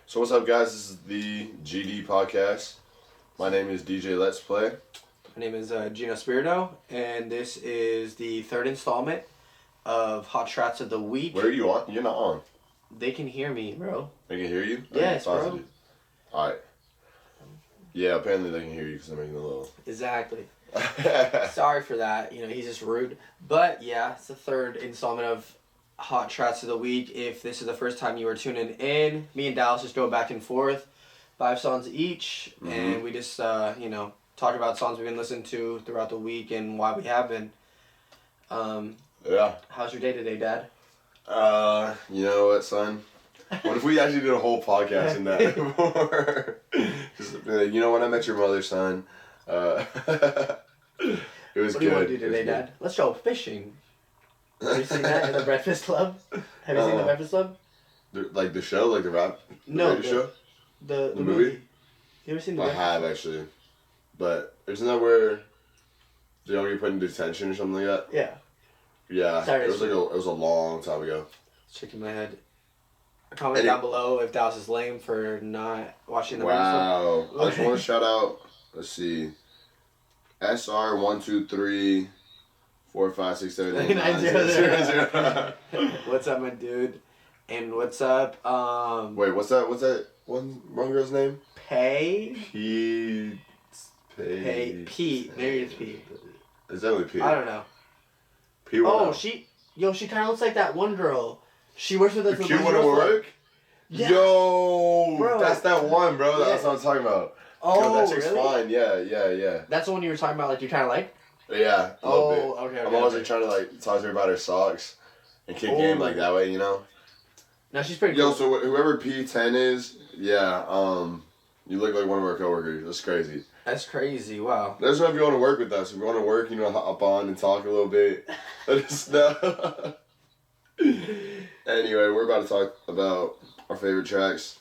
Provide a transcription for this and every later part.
So what's up, guys? This is the GD podcast. My name is DJ Let's Play. My name is Gino Spirito, and this is the third installment of Hot Shots of the Week. Where are you on? You're not on. They can hear me, bro. They can hear you? Yes, bro. Alright. Yeah, apparently they can hear you because I'm making a little... Exactly. Sorry for that. You know, he's just rude. But, yeah, it's the third installment of Hot Shots of the Week. If this is the first time you are tuning in, me and Dallas just go back and forth. 5 songs each. Mm-hmm. And we just, talk about songs we've been listening to throughout the week and why we have been. Yeah. How's your day today, Dad? You know what, son? What if we actually did a whole podcast in that before? Just, you know, when I met your mother, son, it was good. What do you want to do today, Dad? Let's go fishing. Have you seen that in the Breakfast Club? Have you seen the Breakfast Club? Like the show, like the rap, no, radio show, the movie. You ever seen the? I have actually, but isn't that where they all get put in detention or something like that? Yeah. Yeah, it was a long time ago. Shaking my head. Comment down below if Dallas is lame for not watching the Wow. I just want to shout out, let's see, SR123 4567890. What's up, my dude? And what's up, Wait, what's that one girl's name? Pete. Pete. Maybe it's Pete. It's definitely Pete. I don't know. Pete. Oh, she kind of looks like that one girl. She works with us. The cute one at work? Yeah. Yo, bro. That's that one, bro. Yeah. That's what I'm talking about. Oh, yo, that chick's really? fine. Yeah. That's the one you were talking about, like, you kind of like? Yeah, a little bit. Okay. I'm always like trying to like talk to her about her socks and kick game like that way, you know? No, she's pretty cool. Yo, so whoever P10 is, yeah, you look like one of our coworkers. That's crazy. That's crazy. Wow. Let us know if you want to work with us. If you want to work, hop on and talk a little bit. Let us know. Anyway, we're about to talk about our favorite tracks.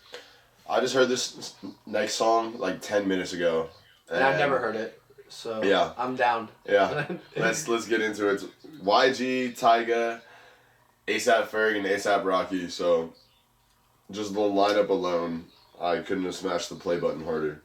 I just heard this next song like 10 minutes ago. And I've never heard it, so yeah. I'm down. Yeah. Let's get into it. YG, Tyga, A$AP Ferg, and A$AP Rocky. So, just the lineup alone, I couldn't have smashed the play button harder.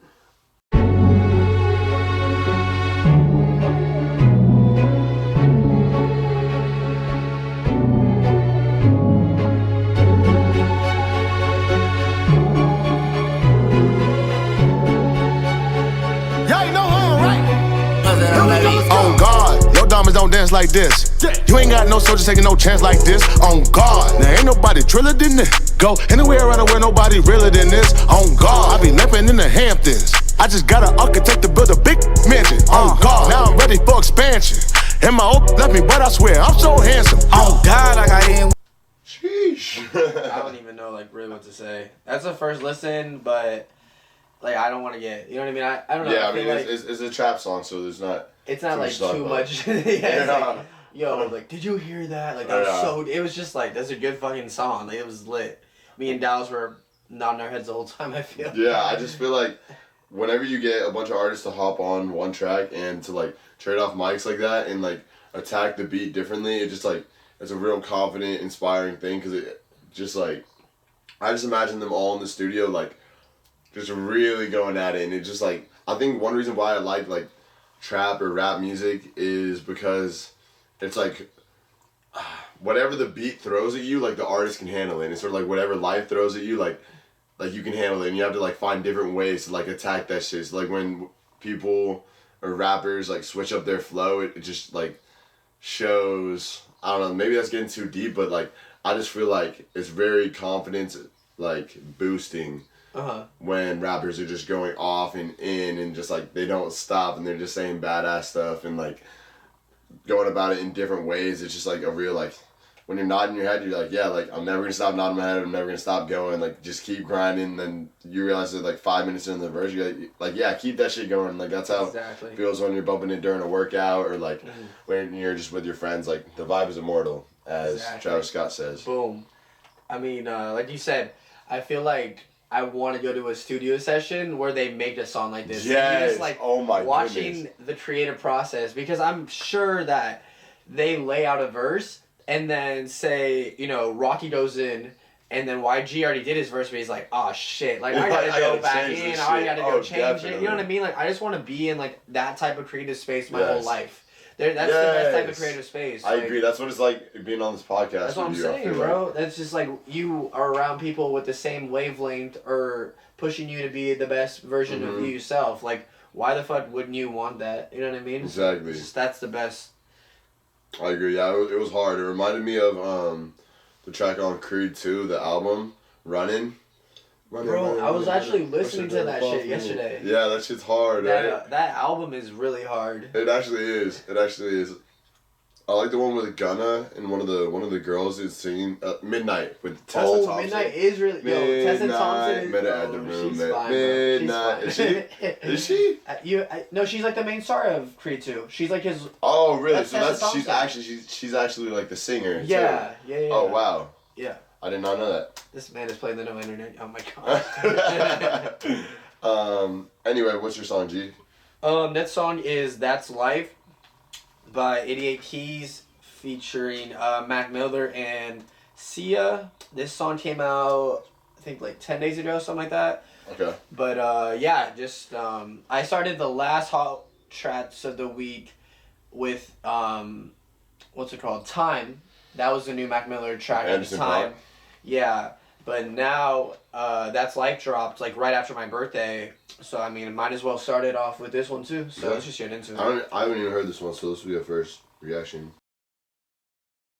On God, your diamonds don't dance like this. You ain't got no soldiers taking no chance like this. On God, now ain't nobody driller than this. Go anywhere around where nobody realer than this. On God, I be living in the Hamptons. I just got an architect to build a big mansion. On God, now I'm ready for expansion. And my old left me, but I swear I'm so handsome. On God, I got in. Sheesh. I don't even know like really what to say. That's the first listen, but like I don't want to get, you know what I mean? I don't know. Yeah, I mean like, it's a trap song, so there's not. It's not like too much. Like, yo, like, did you hear that? Like, that was so. It was just like that's a good fucking song. Like, it was lit. Me and Dallas were nodding our heads the whole time. I feel. Yeah, I just feel like whenever you get a bunch of artists to hop on one track and to like trade off mics like that and like attack the beat differently, it just like it's a real confident, inspiring thing because it just like I just imagine them all in the studio like just really going at it, and it just like I think one reason why I like trap or rap music is because it's like whatever the beat throws at you, like the artist can handle it. And it's sort of like whatever life throws at you, like you can handle it, and you have to like find different ways to like attack that shit. So like when people or rappers like switch up their flow, it just like shows. I don't know, maybe that's getting too deep, but like I just feel like it's very confidence like boosting. When rappers are just going off and in and just like they don't stop and they're just saying badass stuff and like going about it in different ways. It's just like a real like when you're nodding your head, you're like, yeah, like I'm never gonna stop nodding my head, I'm never gonna stop going, like just keep grinding. And then you realize that like 5 minutes into the verse, you're like yeah, keep that shit going. Like that's how it feels when you're bumping it during a workout or like when you're just with your friends. Like the vibe is immortal, as Travis Scott says. Boom. I mean, like you said, I feel like I want to go to a studio session where they make a song like this. Yes. Just like oh my watching goodness. the creative process, because I'm sure that they lay out a verse and then say, you know, Rocky goes in And then YG already did his verse, but he's like, oh shit, like I gotta go back in, I gotta go change it. You know what I mean? Like I just want to be in like that type of creative space my whole life. That's the best type of creative space. I agree. That's what it's like being on this podcast. That's what I'm saying, bro. That's just like you are around people with the same wavelength or pushing you to be the best version of yourself. Like, why the fuck wouldn't you want that? You know what I mean? Exactly. That's the best. I agree. Yeah, it was hard. It reminded me of the track on Creed 2, the album, Running. Bro, I was actually listening to that shit yesterday. Yeah, that shit's hard, right? That album is really hard. It actually is. I like the one with Gunna and one of the girls is singing Midnight with Tessa Thompson. Oh, Midnight is really Tessa Thompson. She's fine. Midnight. Is she? Is she? No, she's like the main star of Creed 2. She's like his. Oh, really? So she's actually like the singer. Yeah, too. yeah. Oh wow. Yeah. I did not know that. This man is playing the no internet. Oh my god. Anyway, what's your song, G? That song is That's Life by 88 Keys featuring Mac Miller and Sia. This song came out I think like 10 days ago, something like that. Okay. But yeah, just I started the last hot tracks of the week with what's it called? Time. That was the new Mac Miller track at the time. Park. Yeah. But now That's Life dropped like right after my birthday. So I mean, might as well start it off with this one too. So let's just get into it. I haven't even heard this one, so this will be a first reaction.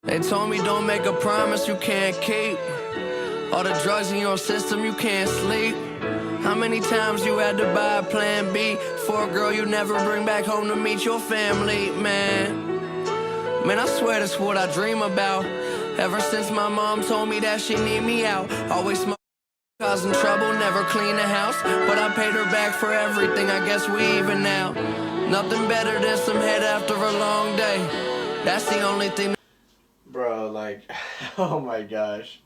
They told me don't make a promise you can't keep. All the drugs in your system, you can't sleep. How many times you had to buy a plan B for a girl you never bring back home to meet your family, man? Man, I swear that's what I dream about. Ever since my mom told me that she need me out. Always smoke, causing trouble, never clean the house. But I paid her back for everything, I guess we even now. Nothing better than some head after a long day. That's the only thing. Bro, like, oh my gosh.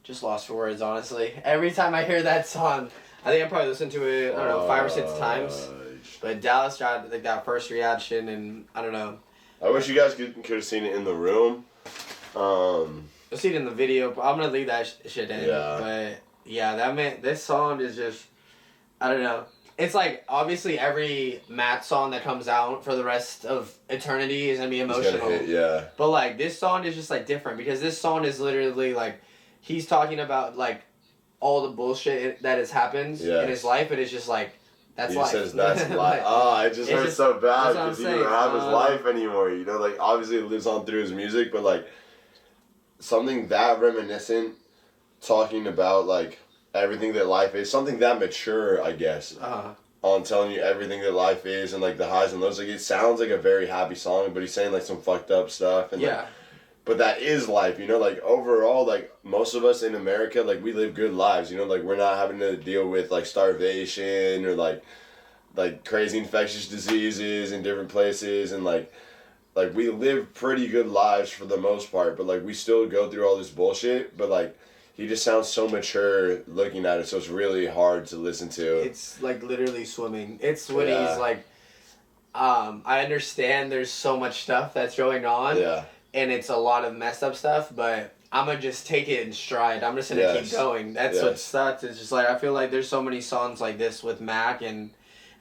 Just lost for words, honestly. Every time I hear that song, I think I probably listened to it, I don't know, 5 or 6 times. But Dallas got like that first reaction, and I don't know. I wish you guys could have seen it in the room. You'll see it in the video. But I'm gonna leave that shit in. Yeah. But yeah, this song is just, I don't know. It's like obviously every Matt song that comes out for the rest of eternity is gonna be emotional. It's gonna hit, yeah. But like this song is just like different because this song is literally like he's talking about like all the bullshit that has happened in his life, and it's just like. That's life. He says that's life. Oh, I just heard so bad because he doesn't have his life anymore. You know, like obviously it lives on through his music, but like something that reminiscent, talking about like everything that life is, something that mature, I guess. On telling you everything that life is and like the highs and lows. Like it sounds like a very happy song, but he's saying like some fucked up stuff and like, but that is life, you know, like overall, like most of us in America, like we live good lives, you know, like we're not having to deal with like starvation or like crazy infectious diseases in different places, and like we live pretty good lives for the most part, but like we still go through all this bullshit, but like he just sounds so mature looking at it, so it's really hard to listen to. It's like literally swimming. It's when he's like, I understand there's so much stuff that's going on. Yeah. And it's a lot of messed up stuff, but I'm going to just take it in stride. I'm just going to keep going. That's what sucks. It's just like, I feel like there's so many songs like this with Mac, and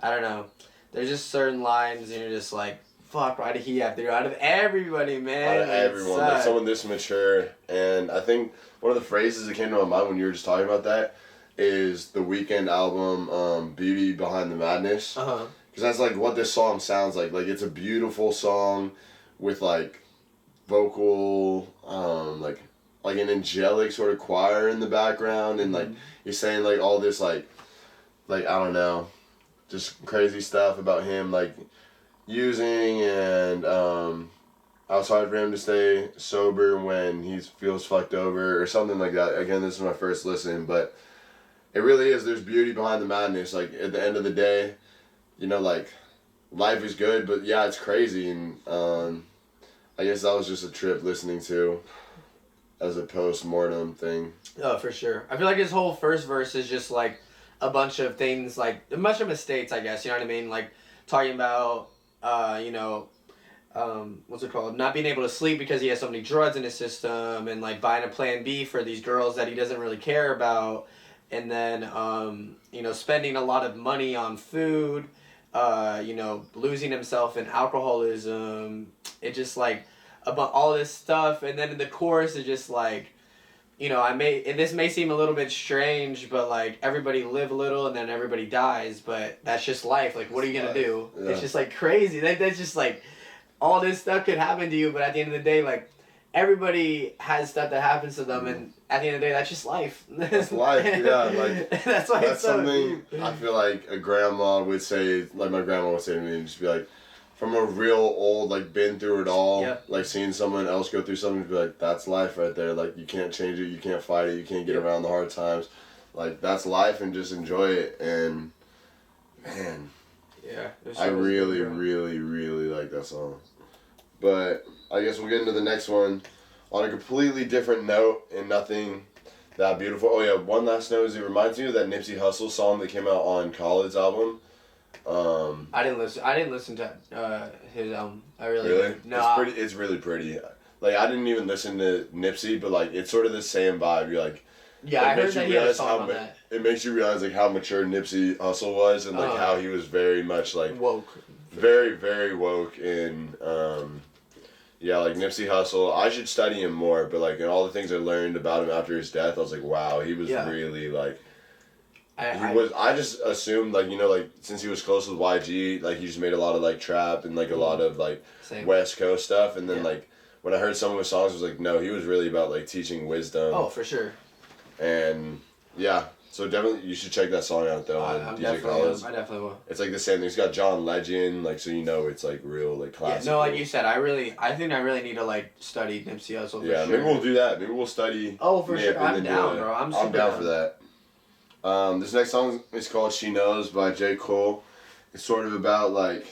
I don't know. There's just certain lines, and you're just like, fuck, why did he have to go out of everybody, man? Out of everyone. Like someone this mature. And I think one of the phrases that came to my mind when you were just talking about that is the Weeknd album, Beauty Behind the Madness. Because that's like what this song sounds like. Like it's a beautiful song with like vocal, like an angelic sort of choir in the background, and like you're saying like all this like I don't know, just crazy stuff about him like using, and how it's hard for him to stay sober when he feels fucked over or something like that. Again, this is my first listen, but it really is. There's beauty behind the madness. Like at the end of the day, you know, like life is good, but yeah, it's crazy, and I guess that was just a trip listening to as a post-mortem thing. Oh, for sure. I feel like his whole first verse is just like a bunch of things, like a bunch of mistakes, I guess, you know what I mean? Like talking about, what's it called? Not being able to sleep because he has so many drugs in his system, and like buying a plan B for these girls that he doesn't really care about, and then you know, spending a lot of money on food, you know, losing himself in alcoholism. It just like about all this stuff, and then in the chorus it's just like, you know, and this may seem a little bit strange, but like everybody live a little and then everybody dies, but that's just life. Like, what are you gonna do? Yeah. It's just like crazy. That's just like, all this stuff could happen to you, but at the end of the day, like, everybody has stuff that happens to them, and at the end of the day, that's just life. That's life, yeah. Like that's why that's something I feel like a grandma would say, like my grandma would say to me, and just be like, from a real old, like, been through it all, yeah. Like seeing someone else go through something, be like, that's life right there. Like, you can't change it, you can't fight it, you can't get around the hard times. Like, that's life, and just enjoy it. And man, yeah, I really, really, really like that song. But I guess we'll get into the next one on a completely different note and nothing that beautiful. Oh yeah, one last note is it reminds me of that Nipsey Hussle song that came out on Khaled's album. I didn't listen to his album. I really didn't. No. It's really pretty. Like, I didn't even listen to Nipsey, but like it's sort of the same vibe. You're like, yeah, I heard that he had a song on that. It makes you realize like how mature Nipsey Hussle was, and like how he was very much like woke. Very, very woke, and yeah, like Nipsey Hussle, I should study him more, but like in all the things I learned about him after his death, I was like, wow, he was really like, I just assumed like, you know, like since he was close with YG, like he just made a lot of like trap and like a lot of like West Coast stuff, and then like when I heard some of his songs, I was like, no, he was really about like teaching wisdom. Oh, for sure. And yeah. So definitely, you should check that song out though on DJ Khaled's. I definitely will. It's like the same thing. It's got John Legend, like so you know it's like real like classic. Yeah, no, like you said, I think I really need to like study Nipsey Hussle. For sure. Maybe we'll do that. Maybe we'll study. Oh, for sure. I'm down, bro. I'm down for that. This next song is called "She Knows" by J. Cole. It's sort of about like.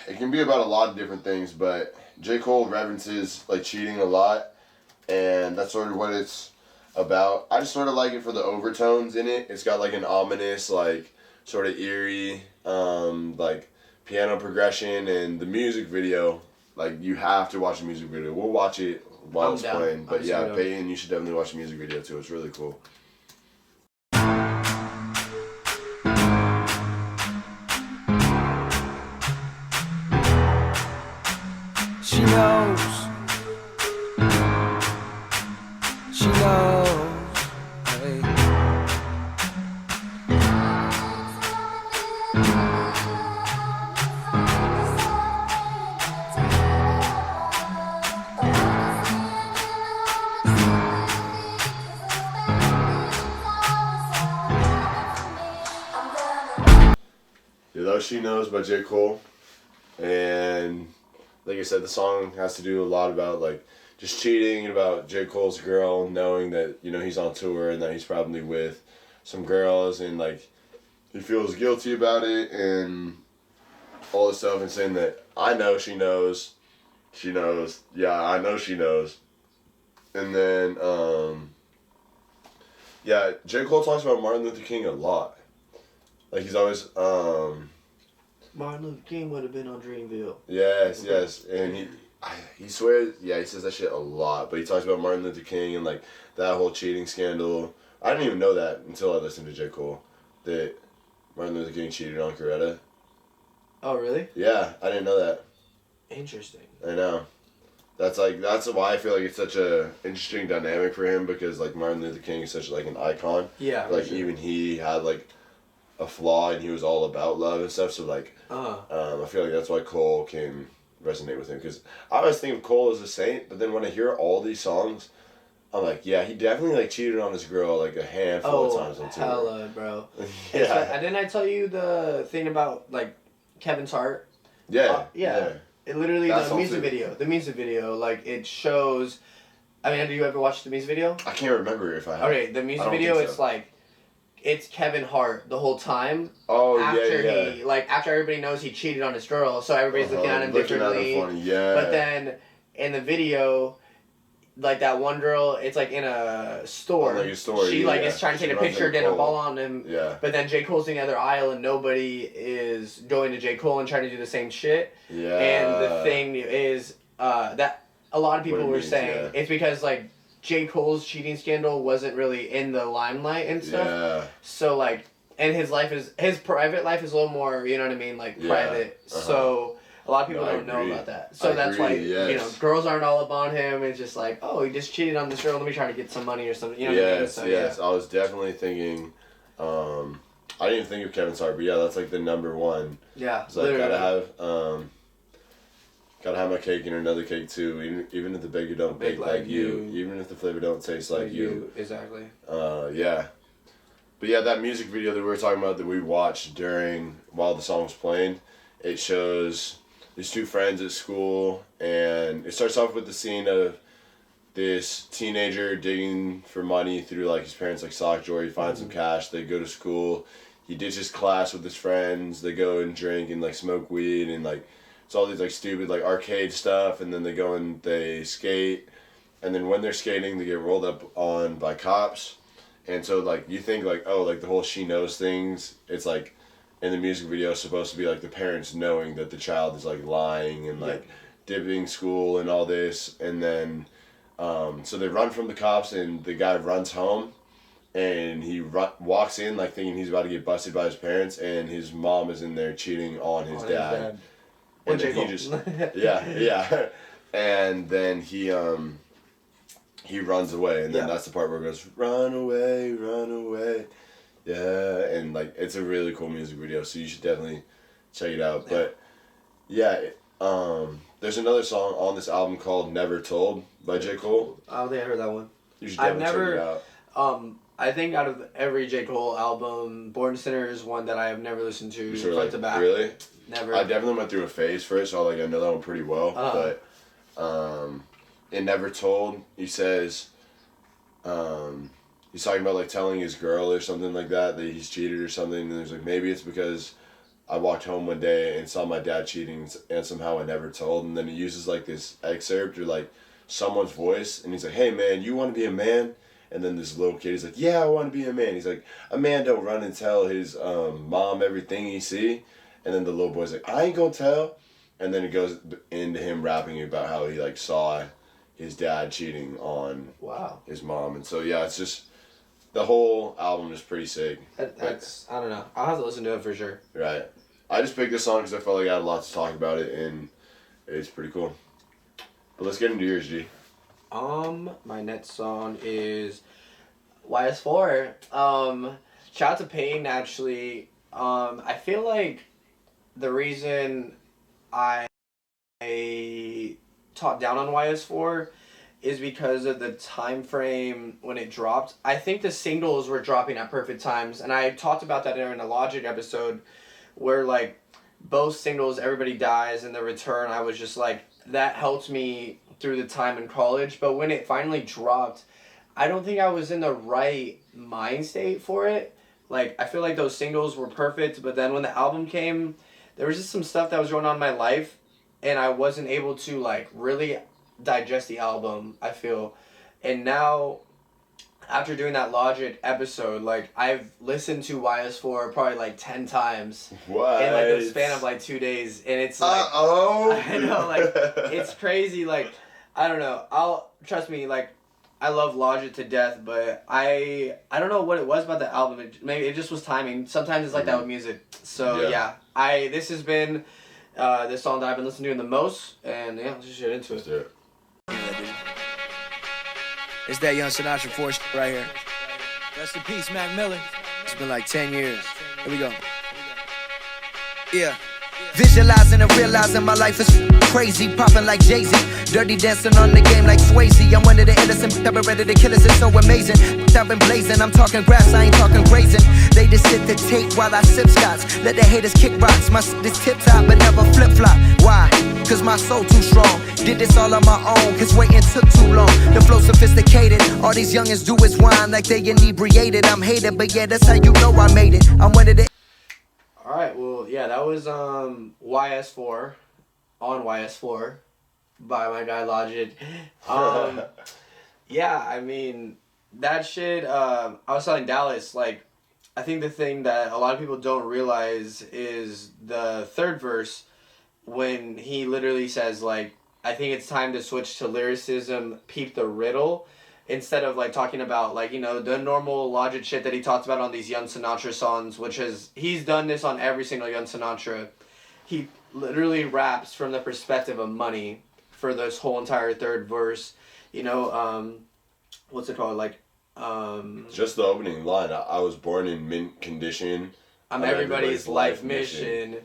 It can be about a lot of different things, but J. Cole references like cheating a lot, and that's sort of what it's about. I just sort of like it for the overtones in it. It's got like an ominous, like sort of eerie, like piano progression, and the music video. Like you have to watch the music video. We'll watch it while it's playing. But yeah, Peyton, you should definitely watch the music video too. It's really cool. She knows. She knows. She Knows by J. Cole, and like I said, the song has to do a lot about like just cheating and about J. Cole's girl, knowing that, you know, he's on tour and that he's probably with some girls, and like he feels guilty about it and all this stuff, and saying that I know she knows, yeah, I know she knows. And then yeah, J. Cole talks about Martin Luther King a lot. Like he's always Martin Luther King would have been on Dreamville. Yes, and he swears, yeah, he says that shit a lot, but he talks about Martin Luther King and like that whole cheating scandal. I didn't even know that until I listened to J. Cole, that Martin Luther King cheated on Coretta. Oh, really? Yeah, I didn't know that. Interesting. I know. That's why I feel like it's such a interesting dynamic for him, because like Martin Luther King is such like an icon. Yeah. Like even he had like a flaw, and he was all about love and stuff. So like, I feel like that's why Cole can resonate with him, because I always think of Cole as a saint, but then when I hear all these songs, I'm like, yeah, he definitely like cheated on his girl like a handful of times on tour. Hella, bro. Yeah. And didn't I tell you the thing about like Kevin's heart? Yeah. Yeah. It literally the music video, like it shows. I mean, did you ever watch the music video? I can't remember if I have. Okay, the music video, it's like, it's Kevin Hart the whole time. Oh, after he, like, after everybody knows he cheated on his girl, so everybody's looking at him differently. Yeah. But then in the video, like that one girl, it's like in a store. Like a store. She like is trying to take a picture, getting a ball on him. Yeah. But then J. Cole's in the other aisle and nobody is going to J. Cole and trying to do the same shit. Yeah. And the thing is that a lot of people were saying it's because like J. Cole's cheating scandal wasn't really in the limelight and stuff. Yeah. So like, and his private life is a little more, you know what I mean, like private. So a lot of people don't know about that. So that's why, you know, girls aren't all up on him. It's just like, oh, he just cheated on this girl. Let me try to get some money or something. You know what I mean? So, yes. I was definitely thinking, I didn't even think of Kevin's Heart, but yeah, that's like the number one. Yeah, it's like, gotta have my cake and another cake too. Even if the baker don't bake like you. Even if the flavor don't taste like you. Exactly. Yeah. But yeah, that music video that we were talking about that we watched while the song was playing, it shows these two friends at school, and it starts off with the scene of this teenager digging for money through like his parents' like sock drawer. He finds some cash. They go to school. He ditches class with his friends. They go and drink and like smoke weed and like it's all these like stupid like arcade stuff. And then they go and they skate. And then when they're skating, they get rolled up on by cops. And so like you think like, oh, like the whole she knows things. It's like in the music video it's supposed to be like the parents knowing that the child is like lying and like dipping school and all this. And then so they run from the cops and the guy runs home and he walks in like thinking he's about to get busted by his parents, and his mom is in there cheating on his dad. And then he just and then he runs away, and then that's the part where it goes run away. Yeah, and like it's a really cool music video, so you should definitely check it out. But yeah, there's another song on this album called Never Told by J. Cole. I don't think I heard that one. You should definitely check it out. I think out of every J. Cole album, Born Sinner is one that I have never listened to front to back. Really? Never. I definitely went through a phase for it, so like I know that one pretty well. But in Never Told, he says, he's talking about like telling his girl or something like that he's cheated or something, and there's like maybe it's because I walked home one day and saw my dad cheating and somehow I never told. And then he uses like this excerpt or like someone's voice, and he's like, hey man, you want to be a man? And then this little kid is like, yeah, I want to be a man. He's like, a man don't run and tell his mom everything he see. And then the little boy's like, I ain't gonna tell. And then it goes into him rapping about how he like saw his dad cheating on his mom. And so yeah, it's just the whole album is pretty sick. That's I don't know. I'll have to listen to it for sure. Right. I just picked this song because I felt like I had a lot to talk about it, and it's pretty cool. But let's get into yours, G. My next song is YS4. Shout out to Payne, actually. I feel like the reason I talked down on YS4 is because of the time frame when it dropped. I think the singles were dropping at perfect times, and I talked about that in a Logic episode where like both singles, Everybody Dies and The Return, I was just like, that helped me through the time in college. But when it finally dropped, I don't think I was in the right mind state for it. Like, I feel like those singles were perfect, but then when the album came, there was just some stuff that was going on in my life, and I wasn't able to like really digest the album, I feel. And now, after doing that Logic episode, like, I've listened to YS4 probably like 10 times. What? In like the span of like 2 days, and it's like, I know, like, it's crazy. Like, I don't know. Trust me, like, I love Logic to death, but I don't know what it was about the album. Maybe it just was timing. Sometimes it's like that with music. So yeah, this has been this song that I've been listening to the most, and yeah, let's just get into it. It's that young Sinatra force right here. Rest in peace, Mac Miller. It's been like 10 years. Here we go. Yeah. Visualizing and realizing my life is crazy, popping like Jay-Z. Dirty dancing on the game like Swayze. I'm one of the innocent, I've been ready to kill us, it's so amazing. I've been blazing, I'm talking grass, I ain't talking grazing. They just sit the tape while I sip scotch. Let the haters kick rocks, my shit is tip-top but never flip-flop. Why? Cause my soul too strong. Did this all on my own, cause waiting took too long. The flow sophisticated, all these youngins do is whine like they inebriated. I'm hated, but yeah, that's how you know I made it. I'm one of the... Alright, well, yeah, that was YS4, on YS4, by my guy Logic. Yeah, I mean, that shit, I was telling Dallas, like, I think the thing that a lot of people don't realize is the third verse when he literally says, like, I think it's time to switch to lyricism, peep the riddle, instead of, like, talking about, like, you know, the normal Logic shit that he talks about on these Young Sinatra songs, which is, he's done this on every single Young Sinatra. He literally raps from the perspective of money for this whole entire third verse. You know, what's it called? Like, Just the opening line. I was born in mint condition. I'm everybody's life mission.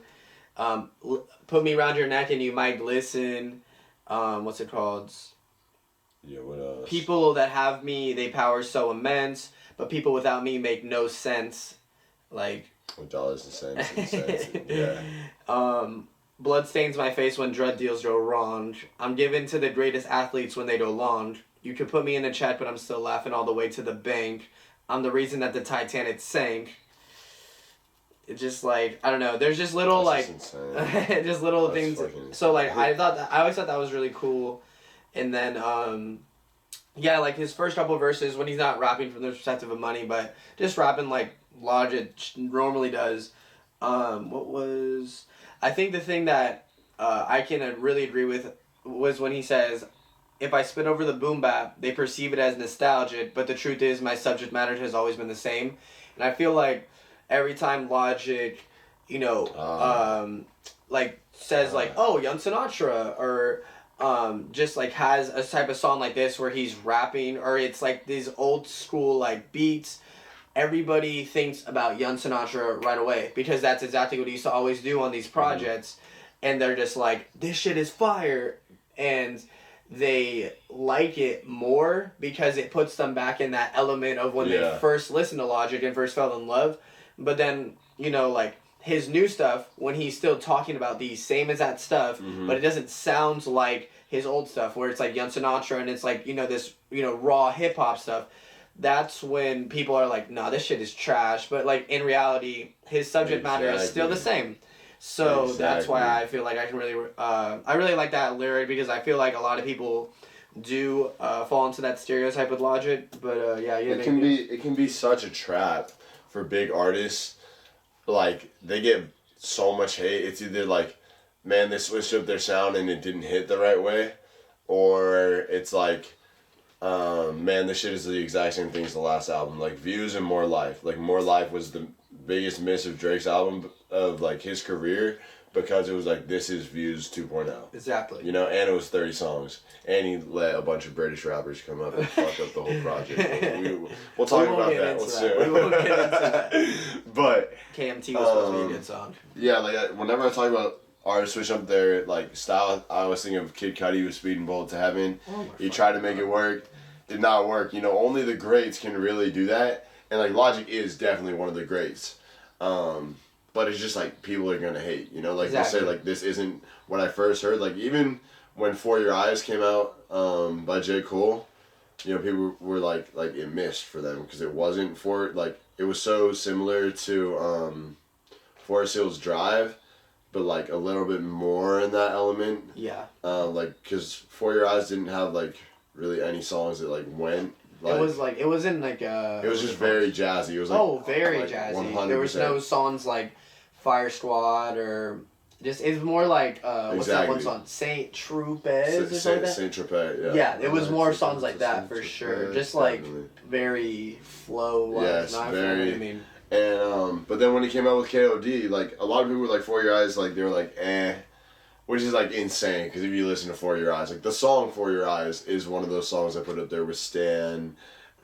Put me around your neck and you might glisten. What's it called? Yeah, what else? People that have me, they power so immense, but people without me make no sense. Like, With dollars and cents. Yeah. Blood stains my face when drug deals go wrong. I'm given to the greatest athletes when they go long. You could put me in a check, but I'm still laughing all the way to the bank. I'm the reason that the Titanic sank. It's just like, I don't know. There's just little That's like, just little things. So like, I always thought that was really cool. And then, yeah, like his first couple verses when he's not rapping from the perspective of money, but just rapping like Logic normally does. I think the thing that I can really agree with was when he says, if I spit over the boom bap, they perceive it as nostalgic, but the truth is my subject matter has always been the same. And I feel like every time Logic, you know, like says like, oh, Young Sinatra, or just like has a type of song like this where he's rapping, or it's like these old school like beats, everybody thinks about Young Sinatra right away because that's exactly what he used to always do on these projects. And they're just like, this shit is fire. And they like it more because it puts them back in that element of when they first listened to Logic and first fell in love. But then, you know, like his new stuff, when he's still talking about the same as that stuff, but it doesn't sound like his old stuff where it's like Young Sinatra and it's like, you know, this, you know, raw hip hop stuff. That's when people are like, nah, this shit is trash. But like in reality, his subject matter is still the same. So that's why I feel like I can really, I really like that lyric because I feel like a lot of people do fall into that stereotype with Logic. But yeah, it can be such a trap for big artists. Like they get so much hate. It's either like, man, they switched up their sound and it didn't hit the right way, or it's like, man, this shit is the exact same thing as the last album. Like Views and More Life. Like More Life was the biggest miss of Drake's album of like his career because it was like, this is Views 2.0. Exactly. You know, and it was 30 songs. And he let a bunch of British rappers come up and fuck up the whole project. We'll talk about that soon. We won't get into that. But KMT was supposed to be a good song. Yeah, like whenever I talk about artists switch up their like style, I always think of Kid Cudi with Speeding Bullet to Heaven. He tried to make it work. Did not work. You know, only the greats can really do that. And like Logic is definitely one of the greats. But it's just like people are gonna hate, you know, like they'll say like this isn't what I first heard. Like even when For Your Eyes came out by J. Cole, you know, people were like it missed for them because it wasn't it was so similar to Forest Hills Drive, but like a little bit more in that element. Yeah. Like because For Your Eyes didn't have like really any songs that like went. Like, it was just very jazzy. It was like very jazzy. 100%. There was no songs like Fire Squad or just it was more like what's that one song? Saint Tropez or something like that. Saint Tropez, yeah. Yeah, it was more songs like that for sure. Just like very flow. Yes, very. I mean. And but then when he came out with KOD, like a lot of people were like For Your Eyes, like they were like which is like insane because if you listen to For Your Eyes, like the song For Your Eyes is one of those songs I put up there with Stan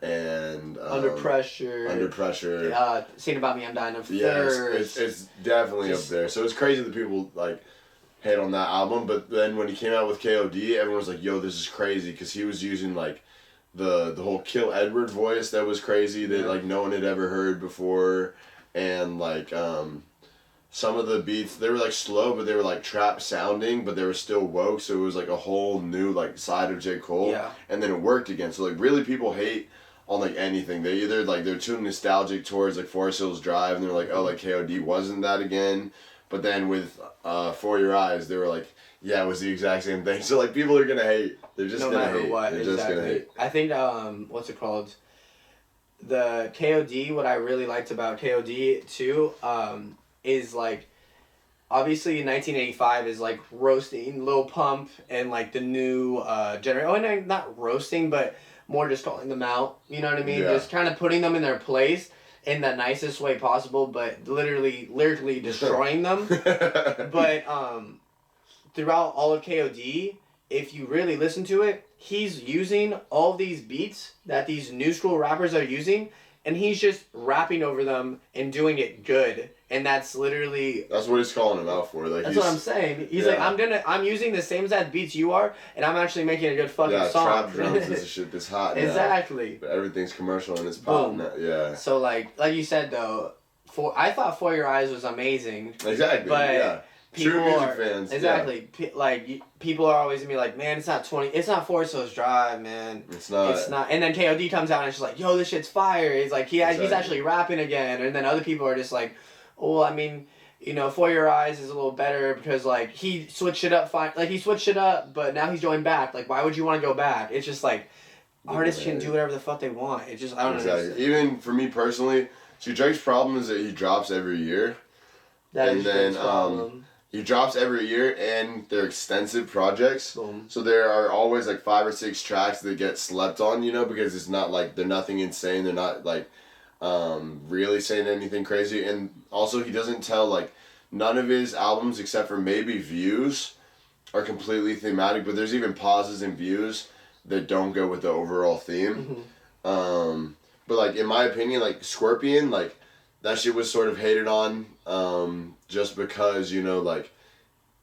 and Under Pressure. Sing About Me, I'm Dying of Thirst. It's definitely up there. So it's crazy that people like hate on that album, but then when he came out with KOD, everyone was like, yo, this is crazy because he was using like the whole Kill Edward voice that was crazy that like no one had ever heard before, and like some of the beats, they were like slow, but they were like trap sounding, but they were still woke, so it was like a whole new like side of J. Cole. Yeah. And then it worked again. So like really people hate on like anything. They either like they're too nostalgic towards like Forest Hills Drive and they're like, oh, like KOD wasn't that again. But then with For Your Eyes, they were like, yeah, it was the exact same thing. So like people are gonna hate. They're just no gonna matter hate. what. They're Exactly. just gonna hate. I think what's it called? The KOD. What I really liked about KOD too, is like. Obviously, 1985 is like roasting Lil Pump and like the new generation. Oh, and not roasting, but more just calling them out. You know what I mean? Yeah. Just kind of putting them in their place in the nicest way possible, but literally destroying them. But throughout all of KOD, if you really listen to it, he's using all these beats that these new school rappers are using, and he's just rapping over them and doing it good. And that's literally... That's what he's calling him out for. Like that's what I'm saying. He's like, I'm using the same exact beats you are, and I'm actually making a good fucking song. Yeah, trap drums is the shit that's hot now. Exactly. But everything's commercial and it's pop now. Yeah. So like you said though, I thought For Your Eyes was amazing. Exactly, but yeah. True music fans. Exactly. Yeah. People are always gonna be like, man, it's not Forest Hills Drive, man. It's not. It's not. And then KOD comes out and it's just like, yo, this shit's fire. He's like, he's actually rapping again. And then other people are just like, oh, I mean, you know, For Your Eyes is a little better because like he switched it up fine. Like he switched it up, but now he's going back. Like, why would you want to go back? It's just like artists can do whatever the fuck they want. It's just I don't know. Even for me personally, see, Drake's problem is that he drops every year. He drops every year, and they're extensive projects. Boom. So there are always like 5 or 6 tracks that get slept on, you know, because it's not like they're nothing insane. They're not like really saying anything crazy. And also, he doesn't tell like none of his albums except for maybe Views are completely thematic. But there's even pauses in Views that don't go with the overall theme. Mm-hmm. But like in my opinion, like Scorpion, like that shit was sort of hated on. Just because, you know, like,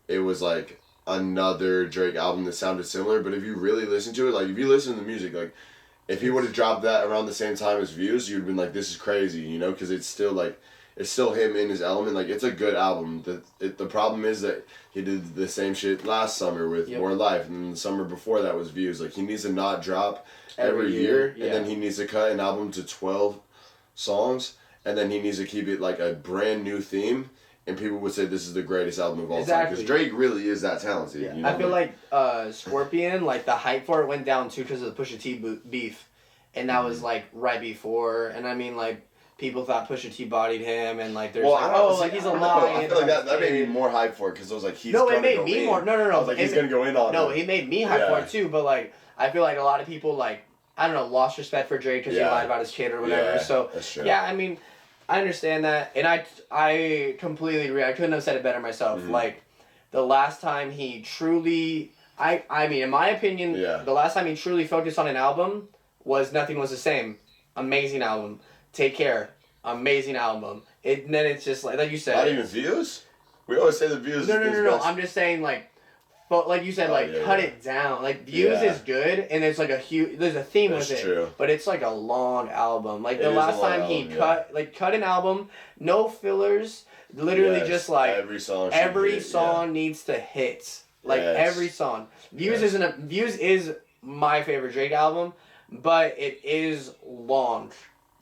it was, like, another Drake album that sounded similar. But if you really listen to it, like, if you listen to the music, like, if he would have dropped that around the same time as Views, you'd have been like, this is crazy, you know? Because it's still, like, it's still him in his element. Like, it's a good album. The problem is that he did the same shit last summer with More Life. And the summer before that was Views. Like, he needs to not drop every year. And then he needs to cut an album to 12 songs. And then he needs to keep it, like, a brand new theme. And people would say this is the greatest album of all time. Because Drake really is that talented. Yeah. You know? I feel like Scorpion, like the hype for it went down too because of the Pusha T beef. And that was like right before. And I mean, like, people thought Pusha T bodied him. And like, there's he's a lion. I feel like that made me more hype for it because it was like, he's no, going to it go made me in. more. No. I was like, he's going to go in on No, it. it made me hype for it too. But like, I feel like a lot of people, like, I don't know, lost respect for Drake because he lied about his kid or whatever. Yeah, so, that's true. Yeah, I mean, I understand that, and I completely agree. I couldn't have said it better myself. Mm-hmm. Like, the last time he truly, I mean, in my opinion, the last time he truly focused on an album was Nothing Was the Same. Amazing album. Take Care. Amazing album. And then it's just like you said. Not even Views? We always say the Views No. I'm just saying, like, but like you said, cut it down. Like, Views is good, and there's like there's a theme with it. True. But it's like a long album. Like the last time he cut an album, no fillers, literally just like every song needs to hit. Like every song. Views is my favorite Drake album, but it is long.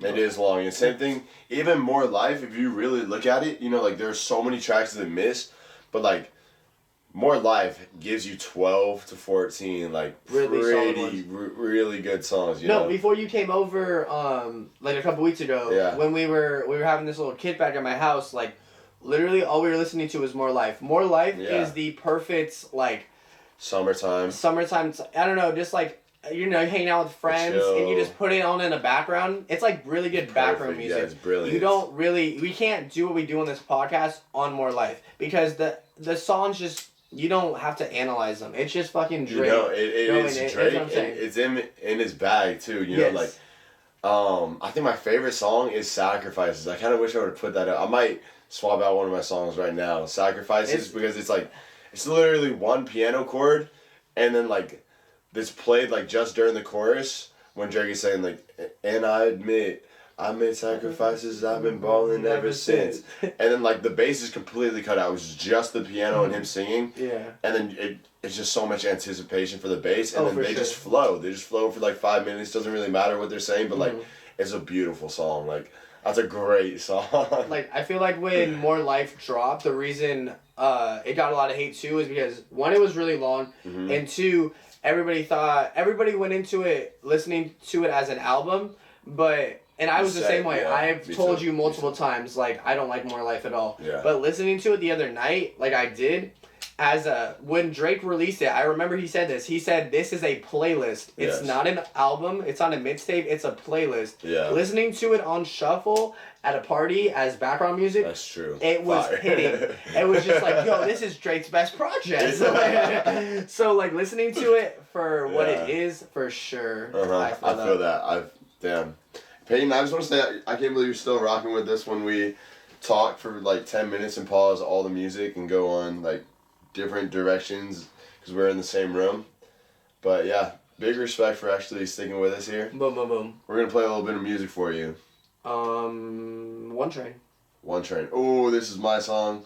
It is long. And same thing, even More Life, if you really look at it, you know, like there's so many tracks that miss, but like More Life gives you 12 to 14, like, really good songs, you know? Before you came over, like a couple weeks ago, when we were having this little kickback at my house, like, literally all we were listening to was More Life. More Life is the perfect, like... Summertime. I don't know, just like, you know, hanging out with friends, and you just put it on in the background. It's like really good background music. Yeah, it's brilliant. We can't do what we do on this podcast on More Life, because the songs just... You don't have to analyze them. It's just fucking Drake. You know, it is Drake. It's in his bag too. You know, like, I think my favorite song is Sacrifices. I kind of wish I would have put that out. I might swap out one of my songs right now. Sacrifices, because it's like, it's literally one piano chord, and then like, this played like just during the chorus when Drake is saying like, and I admit, I made sacrifices, I've been balling ever since. And then like the bass is completely cut out. It was just the piano and him singing. Yeah. And then it's just so much anticipation for the bass. And then they just flow. They just flow for like 5 minutes. Doesn't really matter what they're saying, but like it's a beautiful song. Like, that's a great song. Like, I feel like when More Life dropped, the reason it got a lot of hate too is because, one, it was really long, and two, everybody went into it listening to it as an album, and I was the same way. Yeah, I've told you multiple times, like, I don't like More Life at all. Yeah. But listening to it the other night, like I did, when Drake released it, I remember he said this. He said, this is a playlist. It's not an album. It's not a mixtape. It's a playlist. Yeah. Listening to it on shuffle at a party as background music. That's true. It was hitting. It was just like, yo, this is Drake's best project. So like listening to it for what it is, for sure. I feel that. Damn. Peyton, I just want to say, I can't believe you're still rocking with this when we talk for like 10 minutes and pause all the music and go on like different directions because we're in the same room. But yeah, big respect for actually sticking with us here. Boom, boom, boom. We're going to play a little bit of music for you. One Train. One Train. Oh, this is my song.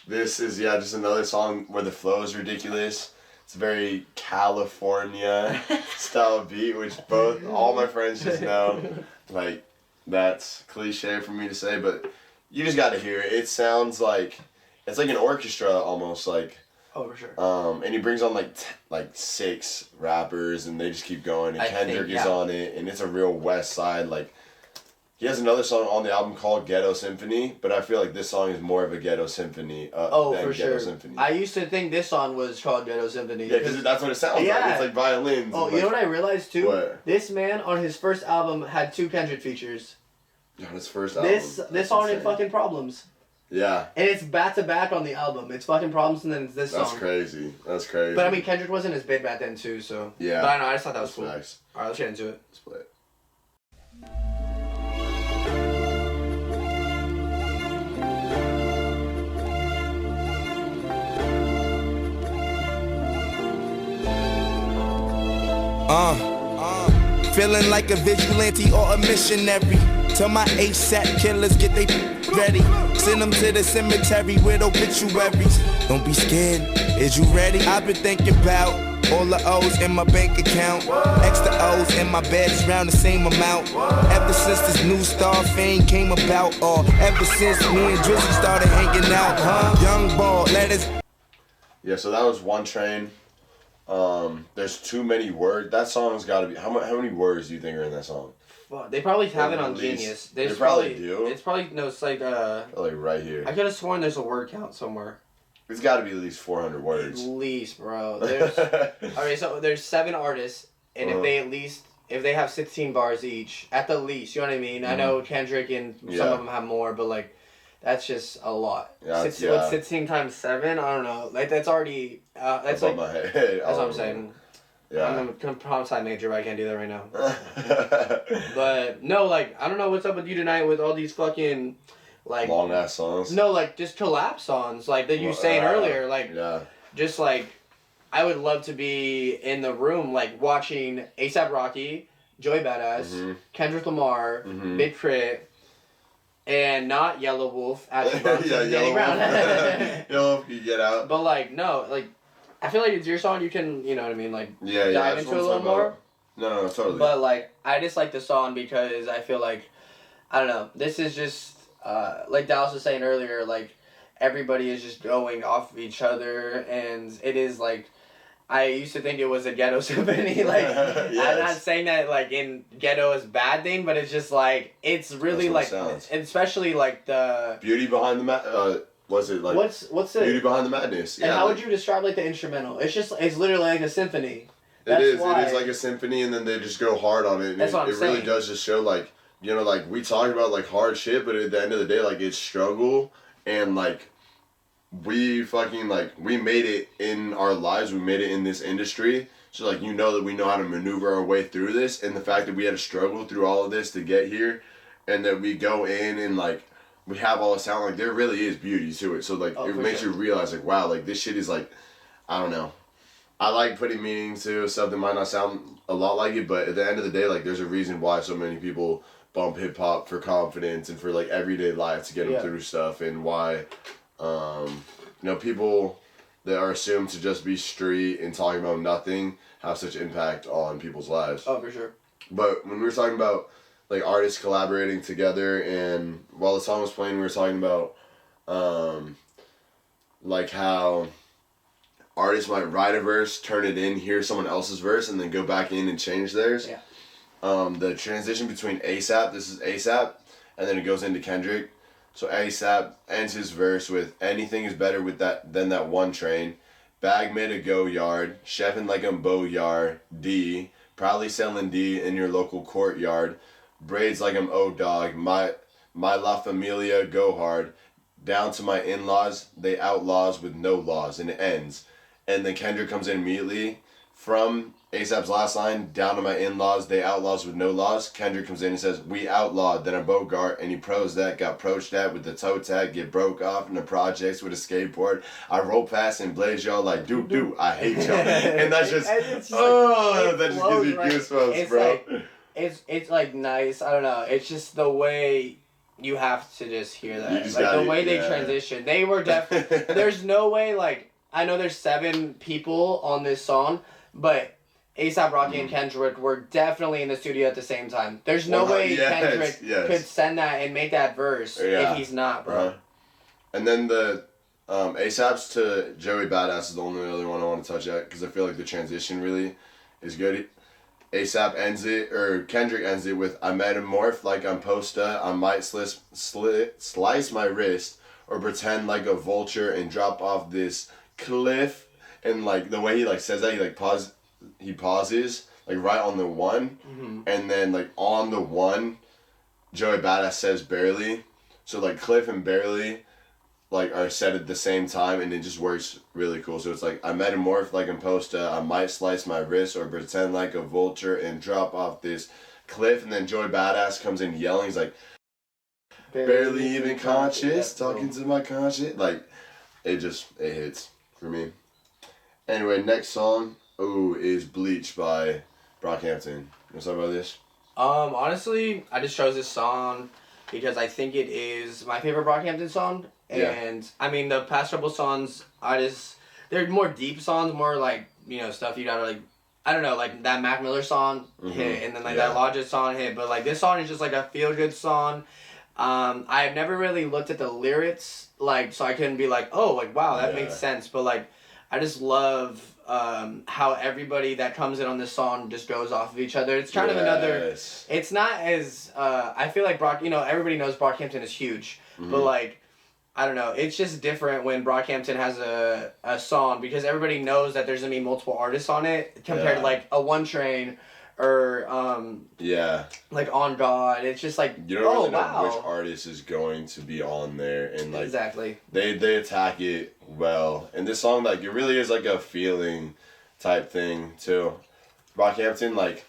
This is, just another song where the flow is ridiculous. It's a very California style beat, which all my friends just know. Like, that's cliche for me to say, but you just got to hear it. It sounds like, it's like an orchestra almost, like. Oh, for sure. And he brings on like 6 rappers, and they just keep going, and Kendrick is on it, and it's a real West Side, like. He has another song on the album called Ghetto Symphony, but I feel like this song is more of a Ghetto Symphony than for Ghetto sure. Symphony. I used to think this song was called Ghetto Symphony. Yeah, because that's what it sounds like. It's like violins. Oh, you know what I realized too? What? This man on his first album had 2 Kendrick features. On his first album. This song and Fucking Problems. Yeah. And it's back to back on the album. It's Fucking Problems and then it's this song. That's crazy. That's crazy. But I mean, Kendrick wasn't as big back then too, so. Yeah. But I know, I just thought that was cool. Nice. Alright, let's get into it. Let's play it. Feeling like a vigilante or a missionary. Tell my ASAP killers get they ready. Send them to the cemetery with obituaries. Don't be scared, is you ready? I've been thinking about all the O's in my bank account. Extra O's in my bed is round the same amount. Ever since this new star fame came about, or ever since me and Drizzy started hanging out, Young ball, let us. Yeah, so that was One Train. There's too many words. That song's got to be. How many words do you think are in that song? Fuck, they probably have it on Genius. They probably do. It's probably it's like like right here. I could have sworn there's a word count somewhere. It's got to be at least 400 words. At least, bro. There's okay. So there's 7 artists, and if they have 16 bars each, at the least, you know what I mean. I know Kendrick and some of them have more, but like. That's just a lot. Yeah, 16 times 7? I don't know. Like that's already. That's like. My head. That's what I'm saying. Yeah. I'm a comp sci major, but I can't do that right now. But no, like I don't know what's up with you tonight with all these fucking, like. Long ass songs. No, like just collab songs, like that you were saying earlier, like. Yeah. Just like, I would love to be in the room, like watching A$AP Rocky, Joey Badass, Kendrick Lamar, Big Crit. And not Yellow Wolf, Action Bronson, Danny Brown. Yellow Wolf, you get out. But like, no, like, I feel like it's your song. You can, you know what I mean, like, dive into it a little more. No, totally. But like, I just like the song because I feel like, I don't know. This is just, like Dallas was saying earlier, like, everybody is just going off of each other, and it is like. I used to think it was a ghetto symphony, like, I'm not saying that, like, in ghetto is a bad thing, but it's just, like, it's really, like, especially, like, the... Beauty behind the was it, like... What's the... Beauty behind the madness. And how would you describe, like, the instrumental? It's just, it's literally like a symphony. It is like a symphony, and then they just go hard on it, and that's what I'm saying. Really does just show, like, you know, like, we talk about, like, hard shit, but at the end of the day, like, it's struggle, and, like... We fucking, like, we made it in our lives, we made it in this industry, so, like, you know that we know how to maneuver our way through this, and the fact that we had to struggle through all of this to get here, and that we go in and, like, we have all the sound, like, there really is beauty to it, so, like, it makes you realize, like, wow, like, this shit is, like, I don't know, I like putting meaning to stuff that might not sound a lot like it, but at the end of the day, like, there's a reason why so many people bump hip-hop for confidence and for, like, everyday life to get them through stuff, and why... you know, people that are assumed to just be street and talking about nothing have such impact on people's lives. Oh, for sure. But when we were talking about like artists collaborating together, and while the song was playing, we were talking about like how artists might write a verse, turn it in, hear someone else's verse, and then go back in and change theirs. Yeah. The transition between ASAP, this is ASAP, and then it goes into Kendrick. So ASAP ends his verse with anything is better with that than that one train. Bag made a go yard, chefing like a bow yard. D, proudly selling D in your local courtyard. Braids like I'm O-Dog, my La Familia go hard. Down to my in-laws, they outlaws with no laws, and it ends. And then Kendrick comes in immediately from ASAP's last line, down to my in-laws, they outlaws with no laws. Kendrick comes in and says, we outlawed, then a Bogart, and he pros that, got proached at with the toe tag, get broke off in the projects with a skateboard. I roll past and blaze y'all like, do, I hate y'all. And that's just, that just gives me goosebumps, bro. It's like nice, I don't know, it's just the way you have to just hear that. Like gotta, the way they transition. They were there's no way, like, I know there's 7 people on this song, but A$AP Rocky and Kendrick were definitely in the studio at the same time. There's no way Kendrick could send that and make that verse if he's not, bro. And then the A$AP's to Joey Badass is the only other one I want to touch at, because I feel like the transition really is good. A$AP ends it, or Kendrick ends it with, I metamorph like I'm Posta, I might slice my wrist, or pretend like a vulture and drop off this cliff. And like the way he like says that, he pauses like right on the one, and then like on the one, Joey Badass says barely. So like Cliff and barely like are said at the same time, and it just works really cool. So it's like, I metamorph like I'm Posta, I might slice my wrist or pretend like a vulture and drop off this cliff, and then Joey Badass comes in yelling, he's like, barely even conscious, talking to my conscience. Like, it hits for me. Anyway, next song, is Bleach by Brockhampton. You want to talk about this? Honestly, I just chose this song because I think it is my favorite Brockhampton song. And, I mean, the past couple songs, they're more deep songs, more like, stuff you gotta, like, I don't know, like that Mac Miller song hit, and then like that Logic song hit, but like this song is just like a feel-good song. I have never really looked at the lyrics, like, so I couldn't be like, oh, like, wow, that makes sense, but like, I just love how everybody that comes in on this song just goes off of each other. It's kind of another, it's not as, I feel like everybody knows Brockhampton is huge, but like, I don't know, it's just different when Brockhampton has a song, because everybody knows that there's going to be multiple artists on it compared to like a One Train or like On God. It's just like, you don't really know which artist is going to be on there, and like they attack it well. And this song, like, it really is like a feeling type thing too. Brockhampton, like,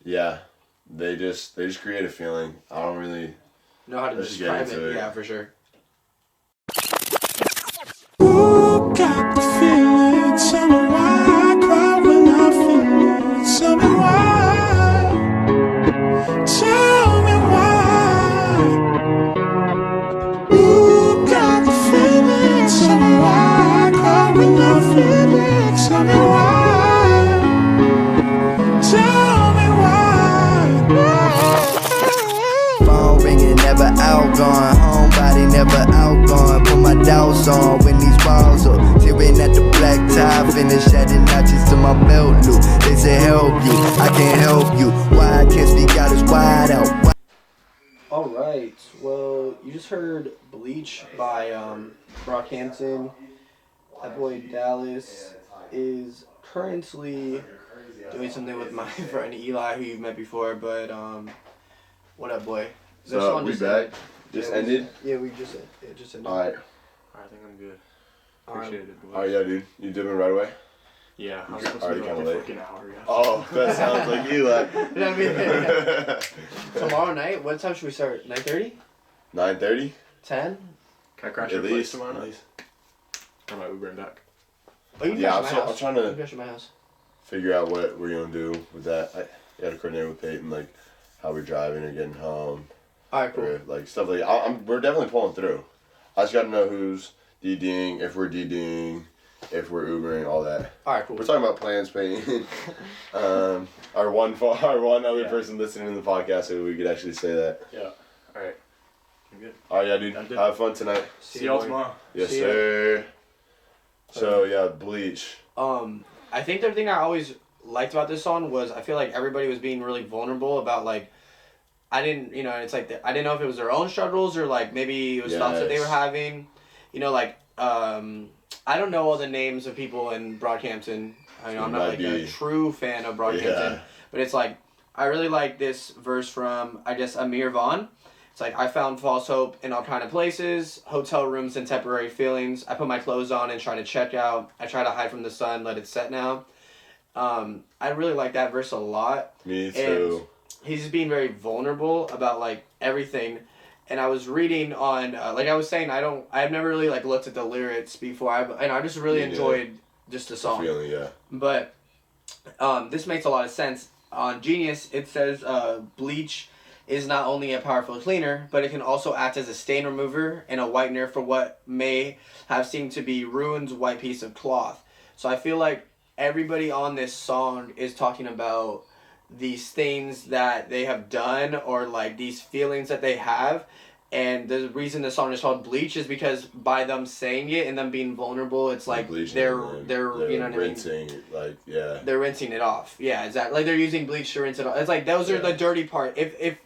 they just create a feeling. I don't really know how to describe it. Yeah, for sure. Who got the feeling? Tell me why I cry when I feel it. Tell me why. Tell me why. Who got the feeling? Tell me why I cry when I feel it. Tell me why. Tell me why. Phone ringing, never outgone. Homebody never outgone. Put my doubts on when these walls up. Tearing at the black tie, finish adding notches to my belt loop. They say help you, I can't help you. Why I can't speak out is wide out. Alright, well, you just heard Bleach by Brockhampton. That boy Dallas is currently doing something with my friend Eli, who you've met before, but what up, boy? So we back? Just ended? Yeah, we just ended. Alright. I think I'm good. Appreciate it, boys. Oh yeah, dude. You dipping right away? Yeah, I'm already kind of late. An hour, yeah. Oh, that sounds like Eli. Tomorrow night, what time should we start? 9:30? 9:30? 10? Can I crash your place tomorrow night? Or my Uber and back? Oh, you can crash at my house. I'm trying to crash at my house. figure out what we're gonna do with that. I gotta coordinate with Peyton, like how we're driving or getting home. Alright, cool. Or, like stuff like we're definitely pulling through. I just gotta know who's DDing, if we're DDing, if we're Ubering, all that. All right, cool. We're talking about plans, Peyton. Our one other person listening to the podcast, so we could actually say that. Yeah. All right. You're good. All right, yeah, dude. Have fun tonight. See y'all tomorrow. Yes, sir. So yeah, Bleach. I think the thing I always liked about this song was I feel like everybody was being really vulnerable about like I didn't it's like I didn't know if it was their own struggles or like maybe it was thoughts that they were having, like I don't know all the names of people in Brockhampton. I'm not like a true fan of Brockhampton, but it's like I really like this verse from I guess Amir Vaughn. It's like I found false hope in all kind of places, hotel rooms and temporary feelings. I put my clothes on and try to check out. I try to hide from the sun, let it set now. I really like that verse a lot. Me too. And he's being very vulnerable about like everything. And I was reading on like I was saying I've never really like looked at the lyrics before. I just really enjoyed just the song. Feeling, yeah. But this makes a lot of sense. On Genius it says bleach is not only a powerful cleaner, but it can also act as a stain remover and a whitener for what may have seemed to be ruined white piece of cloth. So I feel like everybody on this song is talking about these things that they have done or like these feelings that they have. And the reason the song is called Bleach is because by them saying it and them being vulnerable, it's like they're you know what rinsing, I mean? like yeah. They're rinsing it off. Yeah, exactly. Like they're using bleach to rinse it off. It's like those are the dirty part. If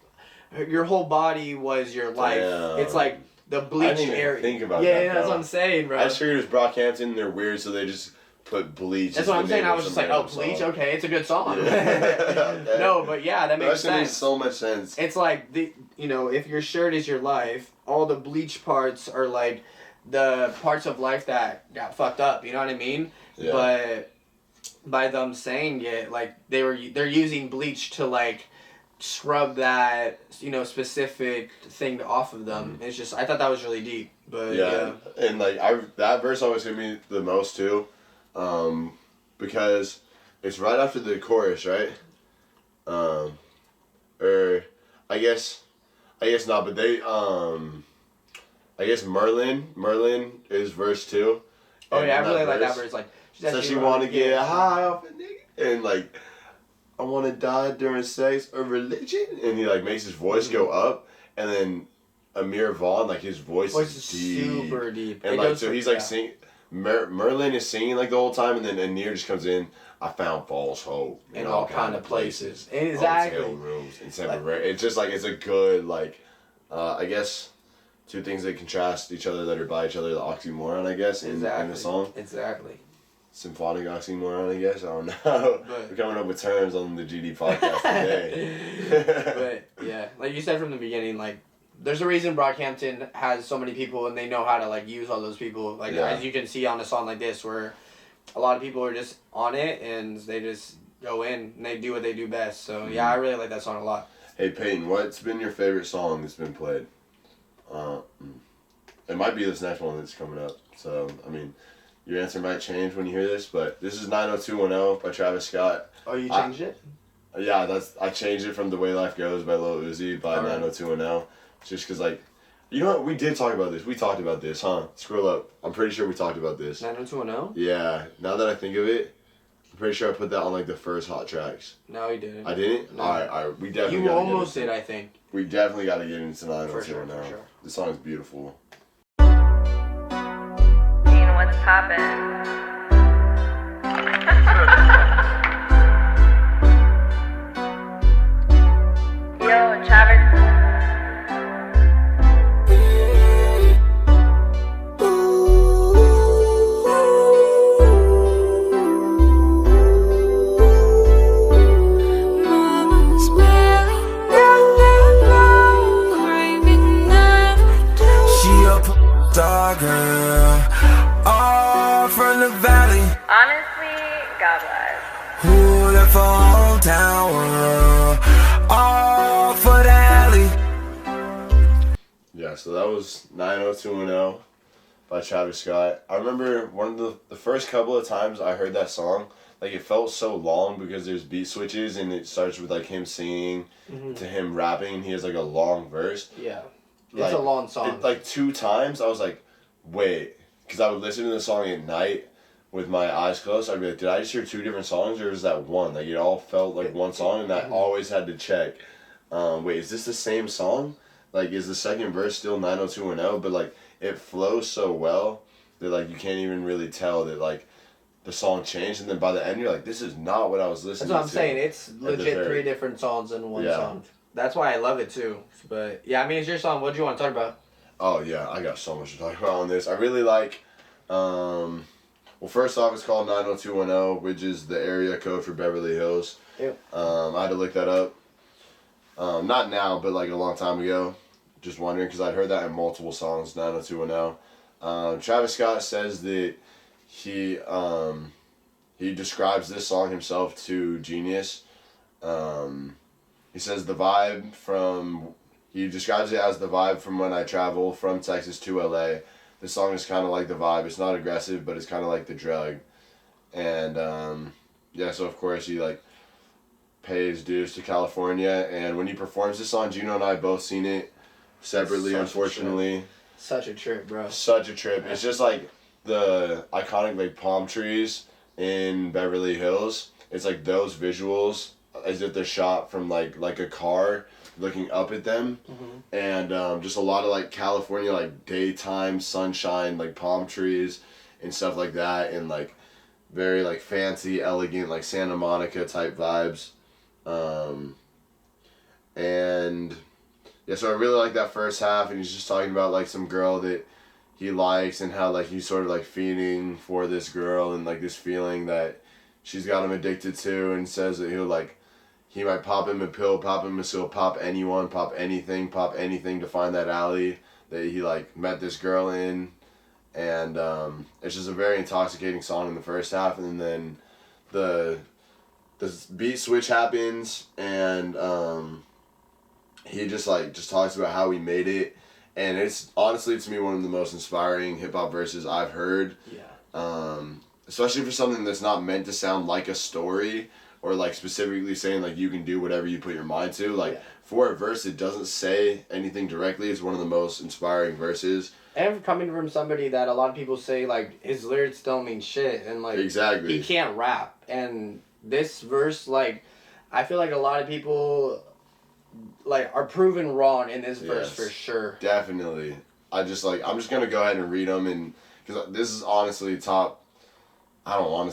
your whole body was your life, it's like the bleach area. Think about that. Yeah, that's what I'm saying, bro. I just figured it was Brockhampton. They're weird, so they just put bleach. That's what I'm saying. I was just like, oh, bleach. Okay, it's a good song. Yeah. No, but yeah, that makes sense. Makes so much sense. It's like if your shirt is your life, all the bleach parts are like the parts of life that got fucked up. You know what I mean? Yeah. But by them saying it, like they're using bleach to like scrub that specific thing off of them. It's just I thought that was really deep. But yeah. And like that verse always hit me the most too. Because it's right after the chorus, right? Or I guess not, but they I guess Merlin is verse 2. Oh yeah, I really like that verse. Like she wanna get high off a nigga and like I wanna die during sex or religion, and he like makes his voice go up, and then Amir Vaughn, like his voice is deep. Super deep. And like so he's like singing. Merlin is singing like the whole time, and then Anir just comes in. I found false hope in all kind of places. Exactly. Hotel rooms and separate. It's just like it's a good like, I guess, two things that contrast each other that are by each other. The oxymoron, I guess, in the song. Exactly. Symphonic oxymoron, I guess. I don't know. We're coming up with terms on the GD podcast today. But yeah, like you said from the beginning, like. There's a reason Brockhampton has so many people and they know how to like use all those people. Like as you can see on a song like this where a lot of people are just on it and they just go in and they do what they do best. So yeah, I really like that song a lot. Hey Peyton, what's been your favorite song that's been played? It might be this next one that's coming up. So I mean, your answer might change when you hear this, but this is 90210 by Travis Scott. Oh, you changed it? Yeah, I changed it from The Way Life Goes by Lil Uzi by 90210. Just because, like, you know what? We did talk about this. We talked about this, huh? Scroll up. I'm pretty sure we talked about this. 90210? Yeah. Now that I think of it, I'm pretty sure I put that on, like, the first Hot Tracks. No, you didn't. I didn't? No. All right. We definitely You almost did, I think. We definitely got to get into 90210 now. For sure. This song is beautiful. Dean, what's poppin'? Yo, Travis. Girl, all from the valley. Honestly, God bless. Who left for hometown? All for the alley. Yeah, so that was 90210 by Travis Scott. I remember one of the first couple of times I heard that song, like it felt so long because there's beat switches and it starts with like him singing to him rapping and he has like a long verse. Yeah. Like, it's a long song. Like 2 times I was like, wait, because I would listen to the song at night with my eyes closed, I'd be like, did I just hear 2 different songs, or is that one? Like, it all felt like one song, and I always had to check, wait, is this the same song? Like, is the second verse still 90210? But, like, it flows so well that, like, you can't even really tell that, like, the song changed, and then by the end, you're like, this is not what I was listening to. That's what I'm saying. It's legit 3 different songs in one song. That's why I love it, too. But, yeah, I mean, it's your song. What do you want to talk about? Oh, yeah, I got so much to talk about on this. I really like, well, first off, it's called 90210, which is the area code for Beverly Hills. Yep. I had to look that up. Not now, but like a long time ago. Just wondering, because I'd heard that in multiple songs, 90210. Travis Scott says that he describes this song himself to Genius. He says he describes it as the vibe from when I travel from Texas to LA. This song is kind of like the vibe. It's not aggressive, but it's kind of like the drug. And yeah, so of course he like pays dues to California, and when he performs this song, Gino and I both seen it separately, unfortunately. Such a trip, bro. Such a trip. It's just like the iconic like palm trees in Beverly Hills. It's like those visuals as if they're shot from like a car looking up at them. And just a lot of like California like daytime sunshine, like palm trees and stuff like that, and like very like fancy, elegant, like Santa Monica type vibes. And yeah, so I really like that first half, and he's just talking about like some girl that he likes and how like he's sort of like feeding for this girl and like this feeling that she's got him addicted to, and says that he might pop him a pill, pop him a pill, pop anyone, pop anything to find that alley that he like met this girl in. And it's just a very intoxicating song in the first half, and then the beat switch happens, and he just talks about how he made it, and it's honestly to me one of the most inspiring hip hop verses I've heard. Yeah. Especially for something that's not meant to sound like a story, or like specifically saying like you can do whatever you put your mind to. Like for a verse that doesn't say anything directly, it's one of the most inspiring verses. And coming from somebody that a lot of people say like his lyrics don't mean shit, and like exactly he can't rap, and this verse, like, I feel like a lot of people like are proven wrong in this verse for sure. Definitely. I'm just gonna go ahead and read them, and because this is honestly top 20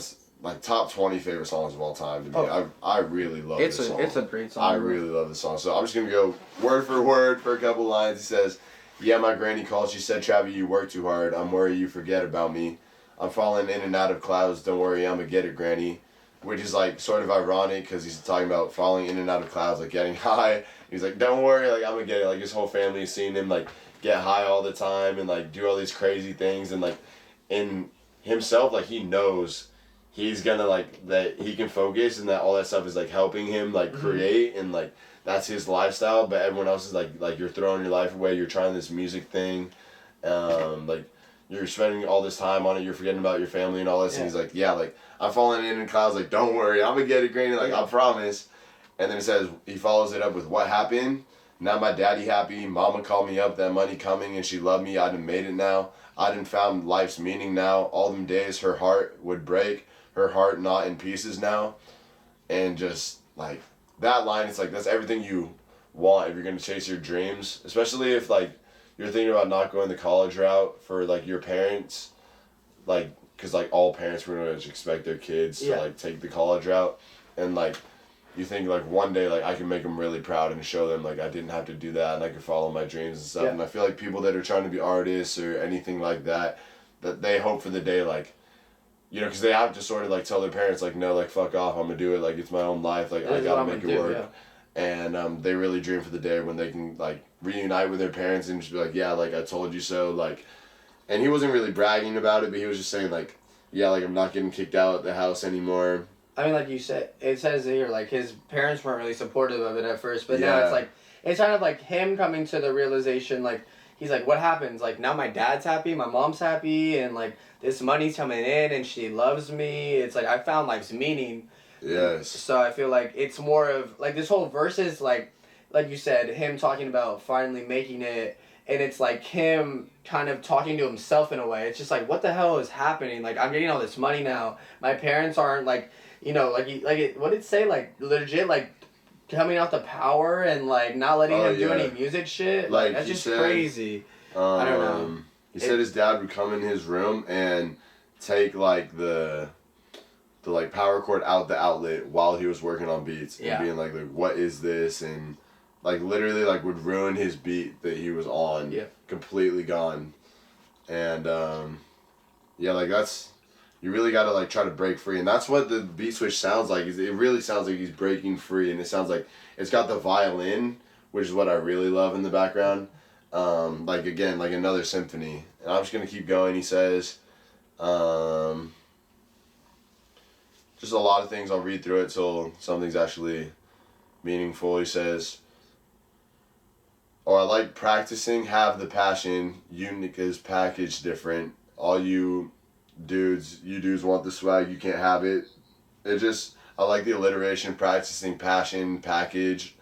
favorite songs of all time to me. I really love this song. It's a great song. I really love this song. So I'm just gonna go word for word for a couple lines. He says, "Yeah, my granny called. She said, Travis, you work too hard. I'm worried you forget about me. I'm falling in and out of clouds. Don't worry, I'ma get it, granny." Which is like sort of ironic because he's talking about falling in and out of clouds, like getting high. He's like, don't worry, like I'm gonna get it. Like his whole family is seeing him like get high all the time and like do all these crazy things, and like in himself, like he knows he's gonna like that he can focus, and that all that stuff is like helping him like create, and like that's his lifestyle. But everyone else is like you're throwing your life away. You're trying this music thing, like you're spending all this time on it. You're forgetting about your family and all this. And he's like, yeah, like I'm falling in clouds. Like don't worry, I'm gonna get it, granny. Like I promise. And then it says he follows it up with what happened. Now my daddy happy. Mama called me up. That money coming and she loved me. I done made it now. I done found life's meaning now. All them days her heart would break. Her heart not in pieces now. And just like that line, it's like that's everything you want if you're gonna chase your dreams. Especially if like you're thinking about not going the college route for like your parents, like because like all parents pretty much expect their kids to like take the college route, and like you think like one day like I can make them really proud and show them like I didn't have to do that and I could follow my dreams and stuff. And I feel like people that are trying to be artists or anything like that, that they hope for the day like, you know, because they have to sort of like tell their parents like, no, like fuck off, I'm gonna do it, like it's my own life, like I gotta make it work. And they really dream for the day when they can like reunite with their parents and just be like, yeah, like I told you so, like. And he wasn't really bragging about it, but he was just saying like, yeah, like I'm not getting kicked out of the house anymore. I mean, like you said, it says here, like, his parents weren't really supportive of it at first, but now it's like, it's kind of like him coming to the realization, like, he's like, what happens? Like, now my dad's happy, my mom's happy, and, like, this money's coming in, and she loves me. It's like, I found life's meaning. Yes. So I feel like it's more of, like, this whole verse is, like you said, him talking about finally making it, and it's like him kind of talking to himself in a way. It's just like, what the hell is happening? Like, I'm getting all this money now. My parents aren't like, you know, what did it say? Like, legit, like, coming off the power and like not letting him do any music shit. Like that's just crazy. I don't know. He said his dad would come in his room and take like the like power cord out the outlet while he was working on beats and being like what is this, and like literally like would ruin his beat that he was on. Completely gone. And like that's, you really got to like try to break free, and that's what the beat switch sounds like. It really sounds like he's breaking free, and it sounds like it's got the violin, which is what I really love in the background. Like again, like another symphony. And I'm just gonna keep going. He says, just a lot of things. I'll read through it till something's actually meaningful. He says, "Oh, I like practicing, have the passion. Unique is packaged different. All you dudes want the swag, you can't have it." It just, I like the alliteration, practicing, passion, package.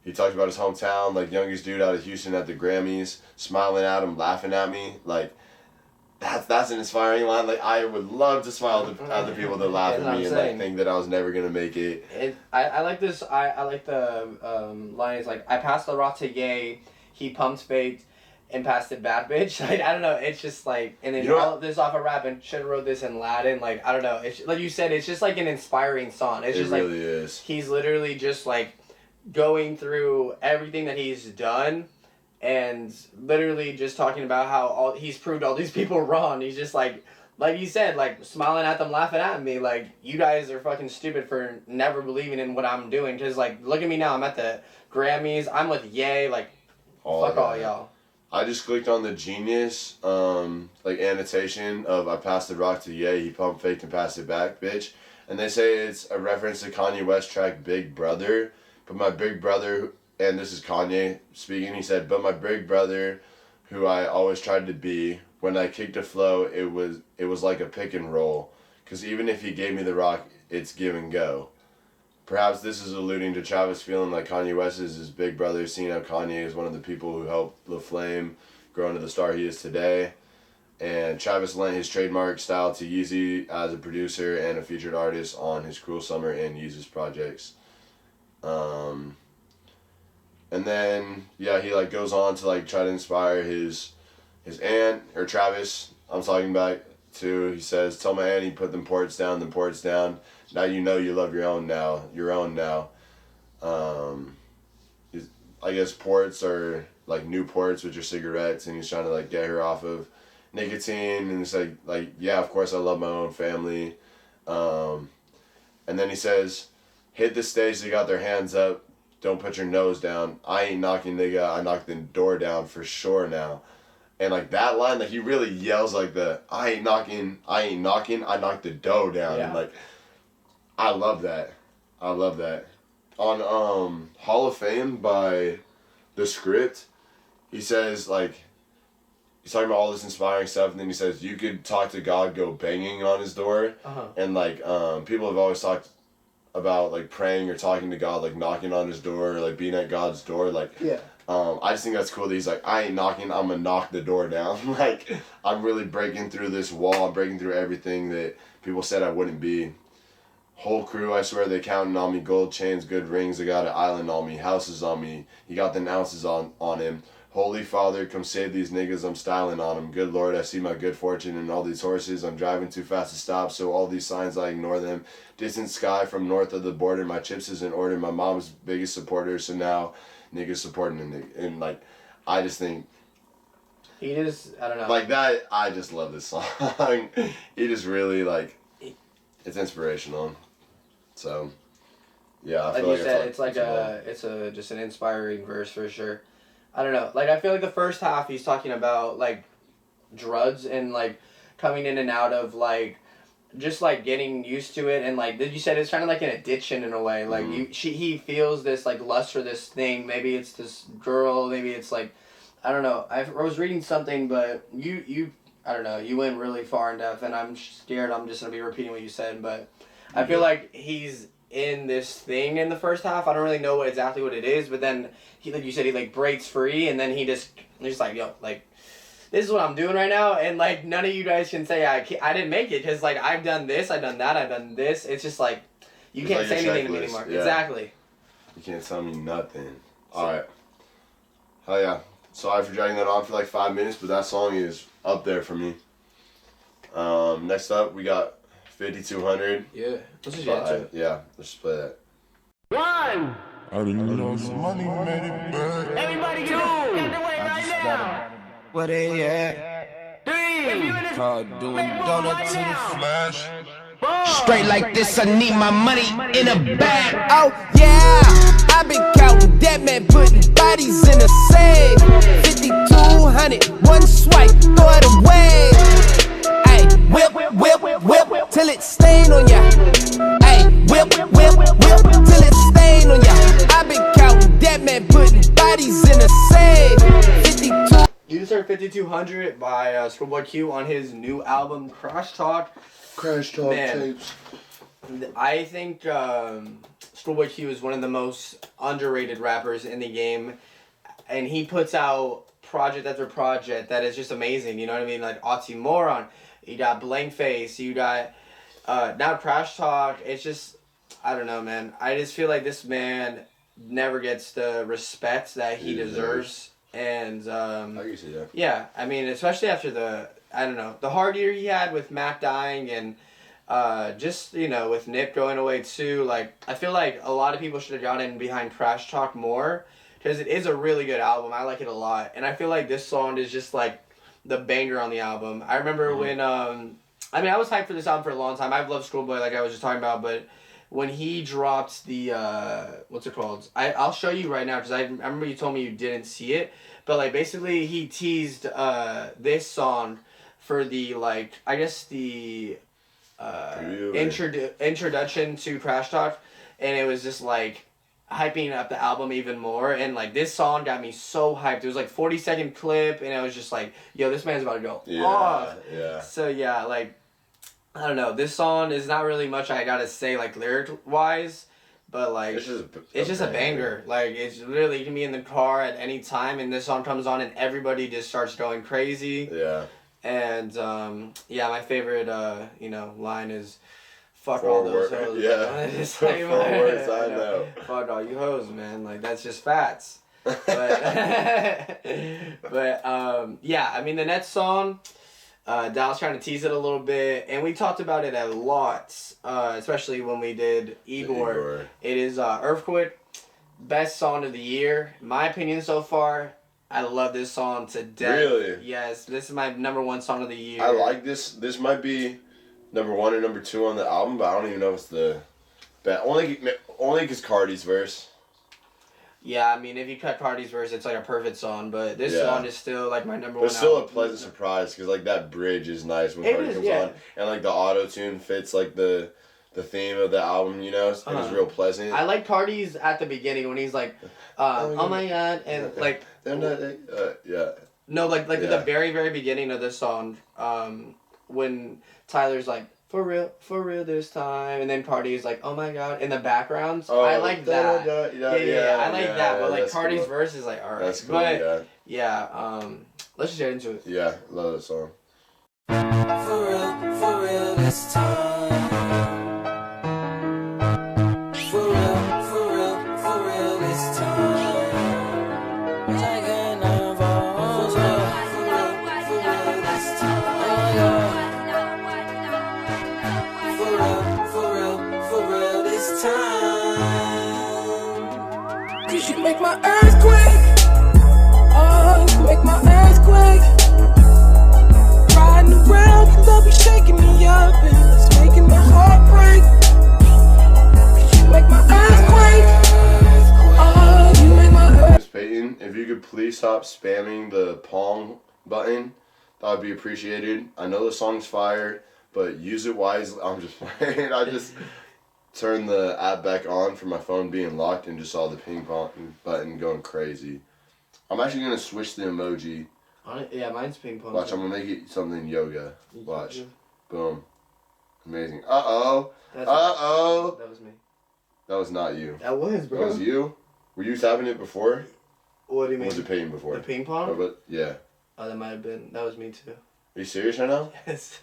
He talked about his hometown, like youngest dude out of Houston at the Grammys, smiling at him, laughing at me. Like, that's an inspiring line. Like, I would love to smile at the people that laugh at me and like think that I was never gonna make it. I like this. I like the line. It's like, I passed the rock to Ye, he pumped faked and passed it bad bitch. Like, I don't know. It's just like, and then all of this off of rap, and should have wrote this in Latin. Like, I don't know. It's like you said. It's just like an inspiring song. It's just really like is. He's literally just like going through everything that he's done, and literally just talking about how he's proved all these people wrong. He's just like you said, like smiling at them, laughing at me. Like, you guys are fucking stupid for never believing in what I'm doing. Cause like, look at me now. I'm at the Grammys. I'm with Ye. Like, fuck all y'all. I just clicked on the Genius, like annotation of I passed the rock to Ye, he pumped faked and passed it back, bitch. And they say it's a reference to Kanye West track Big Brother. But my big brother, and this is Kanye speaking, he said, but my big brother, who I always tried to be, when I kicked a flow, it was like a pick and roll. Because even if he gave me the rock, it's give and go. Perhaps this is alluding to Travis feeling like Kanye West is his big brother, seeing how Kanye is one of the people who helped Lil Flame grow into the star he is today. And Travis lent his trademark style to Yeezy as a producer and a featured artist on his Cruel Summer and Yeezus projects. And then he like goes on to like try to inspire his aunt, or Travis, I'm talking back to. He says, tell my auntie put them ports down. Now you know you love your own now. I guess ports are like Newports, which are cigarettes, and he's trying to like get her off of nicotine, and it's like yeah, of course I love my own family. And then he says, hit the stage, they got their hands up, don't put your nose down. I ain't knocking, nigga, I knocked the door down for sure now. And like that line, like he really yells like I ain't knocking, I knocked the dough down. And like, I love that. On Hall of Fame by The Script, he says like, he's talking about all this inspiring stuff, and then he says you could talk to God, go banging on his door. And like people have always talked about like praying or talking to God, like knocking on his door, or like being at God's door, like I just think that's cool that he's like, I ain't knocking, I'm gonna knock the door down. Like, I'm really breaking through this wall, I'm breaking through everything that people said I wouldn't be. Whole crew, I swear they counting on me, gold chains, good rings, they got an island on me, houses on me, he got the ounces on him. Holy Father, come save these niggas, I'm styling on them. Good Lord, I see my good fortune in all these horses. I'm driving too fast to stop, so all these signs, I ignore them. Distant sky from north of the border, my chips is in order. My mom's biggest supporter, so now niggas supporting a nigga. And, like, I just think... He just, I don't know. Like, that, I just love this song. He just really, like... It's inspirational. So, yeah, I like feel you said, it's just an inspiring verse for sure. I don't know. Like, I feel like the first half he's talking about, like, drugs and, like, coming in and out of, like, just, like, getting used to it. And, like, you said, it's kind of like an addiction in a way. Like, he feels this, like, lust for this thing. Maybe it's this girl. Maybe it's, like, I don't know. I was reading something, but you I don't know. You went really far in depth, and I'm scared I'm just going to be repeating what you said. But I feel like he's in this thing in the first half. I don't really know exactly what it is, but then he, like you said, he like breaks free, and then he's like, yo, like, this is what I'm doing right now, and like none of you guys can say I didn't make it, because like I've done this, I've done that, I've done this. It's just like you can't say anything to me anymore. Yeah. Exactly. You can't tell me nothing. All right. Hell yeah. Sorry for dragging that on for like 5 minutes, but that song is up there for me. Next up, we got 5200. Yeah. Let's just get into it. Yeah, let's just play that. One. I didn't know some money made it bad. Everybody get away right now. Where they at? 3. If you in this, Doing make one donut right to the now. flash. 4. Straight like this, I need my money in a bag. Oh yeah, I've been counting dead men, putting bodies in a safe. 5200, one swipe, throw it away. Ay, whip, whip, whip, till it stain on ya. Ay, whip, whip, whip, till it stain on ya. I've been counting dead men, putting bodies in a safe. 52. You just heard 5200 by ScHoolboy Q on his new album Crash Talk. Crash Talk tapes. I think ScHoolboy Q is one of the most underrated rappers in the game, and he puts out project after project that is just amazing. You know what I mean? Like Oxymoron, you got Blank Face, you got now Crash Talk. It's just, I don't know, man. I just feel like this man never gets the respect that he deserves. And I can see that. yeah, I mean, especially after the hard year he had with Mac dying, and just, you know, with Nip going away too. Like, I feel like a lot of people should have gotten behind Crash Talk more, because it is a really good album. I like it a lot, and I feel like this song is just like the banger on the album. I remember when I was hyped for this album for a long time. I've loved ScHoolboy, like I was just talking about, but when he dropped the what's it called? I'll show you right now, because I remember you told me you didn't see it, but like basically he teased this song for the, like, I guess the introduction to Crash Talk, and it was just like hyping up the album even more, and like this song got me so hyped. It was like 40-second clip, and I was just like, yo, this man's about to go off. Yeah. So yeah, like, I don't know. This song is not really much I gotta say, like, lyric wise, but like it's just a banger. Like, it's literally, you can be in the car at any time, and this song comes on, and everybody just starts going crazy. Yeah. And yeah, my favorite line is, "Fuck all those hoes." Yeah. Just 4 like, words, I know. Fuck all you hoes, man. Like, that's just facts. But yeah, I mean, the next song, Dallas trying to tease it a little bit, and we talked about it a lot, especially when we did Igor. It is Earthquake, best song of the year, in my opinion so far. I love this song to death. Really? Yes, this is my #1 song of the year. I like this. This might be #1 or #2 on the album, but I don't even know if it's the best. Only because Cardi's verse. Yeah, I mean, if you cut Cardi's verse, it's like a perfect song, but this song is still like my #1. It's still a pleasant surprise, because like that bridge is nice when Cardi comes on, and like the auto tune fits like the theme of the album, you know, and it's real pleasant. I like Cardi's at the beginning when he's like, oh my god, and like, yeah. No, like at the very, very beginning of this song, when Tyler's like, for real this time, and then Cardi is like, oh my god, in the background. I like that. Yeah, I like that, but like Cardi's verse is like, alright. That's cool, but yeah, let's just get into it. Yeah, love that song. For real this time. For real this time. Taking over. For real this time. For real this time. 'Cause you make my earthquake. Oh, you make my earthquake. Riding around, your love be shaking me up, and it's making my heart break. 'Cause you make my earthquake. Oh, you make my earthquake. Miss Peyton, if you could please stop spamming the Pong button, that would be appreciated. I know the song's fire, but use it wisely. I'm just playing. I just turned the app back on for my phone being locked and just saw the ping pong button going crazy. I'm actually going to switch the emoji. Yeah, mine's ping pong. Watch, I'm going to make it something yoga. Watch. Boom. Amazing. Uh-oh. That was me. That was not you. That was, bro. That was you? Were you tapping it before? What do you Or mean? was it Peyton before? The ping pong? Oh, but, yeah. Oh, that might have been. That was me too. Are you serious right now? Yes.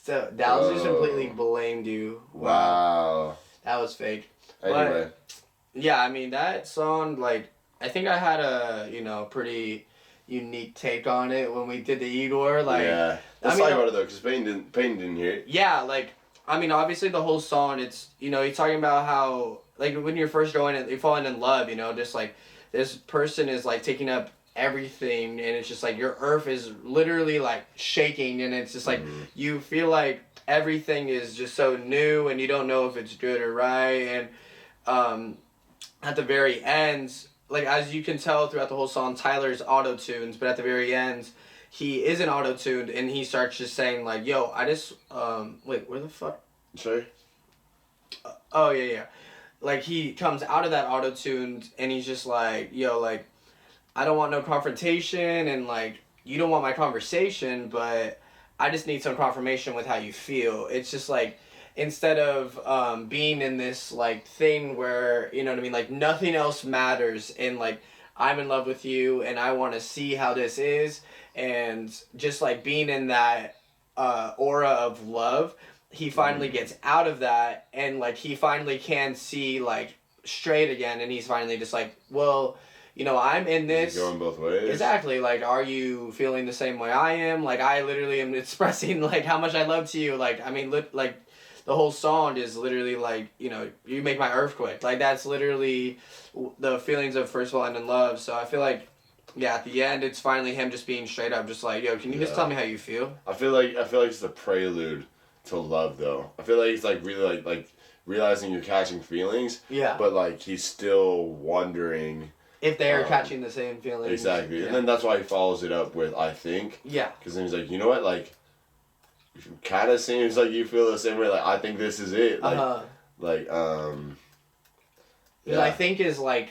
So Dallas just completely blamed you. Wow. That was fake. Anyway. But, yeah, I mean that song, like, I think I had a pretty unique take on it when we did the Igor. Like, yeah. Let's talk about it though, because Peyton didn't hear it. Yeah, like, I mean, obviously the whole song, it's, he's talking about how, like, when you're first you're falling in love, just like this person is like taking up everything, and it's just like your earth is literally like shaking, and it's just like you feel like everything is just so new, and you don't know if it's good or right. And at the very end, like, as you can tell throughout the whole song, Tyler's auto-tuned, but at the very end he isn't auto-tuned, and he starts just saying like, yo, I just wait, where the fuck? Sorry? Oh yeah. Like, he comes out of that auto-tuned, and he's just like, yo, like, I don't want no confrontation, and, like, you don't want my conversation, but I just need some confirmation with how you feel. It's just, like, instead of being in this, like, thing where, you know what I mean, like, nothing else matters, and, like, I'm in love with you, and I want to see how this is, and just, like, being in that aura of love, he finally gets out of that, and, like, he finally can see, like, straight again, and he's finally just like, well, I'm in this. Is it going both ways? Exactly. Like, are you feeling the same way I am? Like, I literally am expressing, like, how much I love to you. Like, I mean, like, the whole song is literally, like, you make my earthquake. Like, that's literally the feelings of first falling in love. So I feel like, yeah, at the end, it's finally him just being straight up, just like, yo, can you just tell me how you feel? I feel like it's a prelude to love, though. I feel like it's like really like realizing you're catching feelings. Yeah. But like he's still wondering if they are catching the same feelings. Exactly. Yeah. And then that's why he follows it up with I think. Yeah. Because then he's like, you know what, like, it kind of seems like you feel the same way. Like, I think this is it. Like, yeah. I think it's like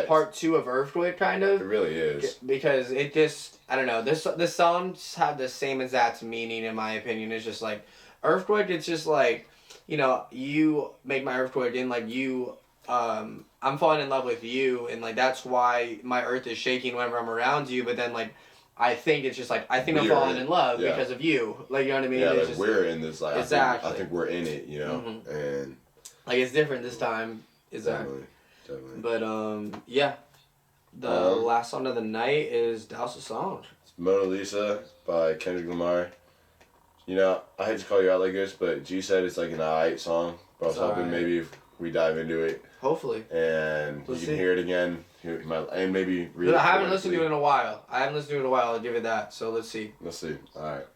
part 2 of Earthquake, kind of. It really is. Because it just, I don't know, this songs have the same exact meaning, in my opinion. It's just like, Earthquake, it's just like, you make my earthquake, and like I'm falling in love with you, and like that's why my earth is shaking whenever I'm around you. But then like I think it's just like I'm falling in love because of you. Like, you know what I mean? Yeah, it's like just, we're in this. Like, exactly. I think we're in it. And like it's different this time. Exactly. Definitely. But yeah, the last song of the night is Dallas' song. It's Mona Lisa by Kendrick Lamar. I hate to call you out like this, but G said it's like an alright song. But I was hoping maybe if we dive into it. Hopefully. And you can hear it again. And maybe read it. I haven't listened to it in a while. I'll give it that. So let's see. Alright.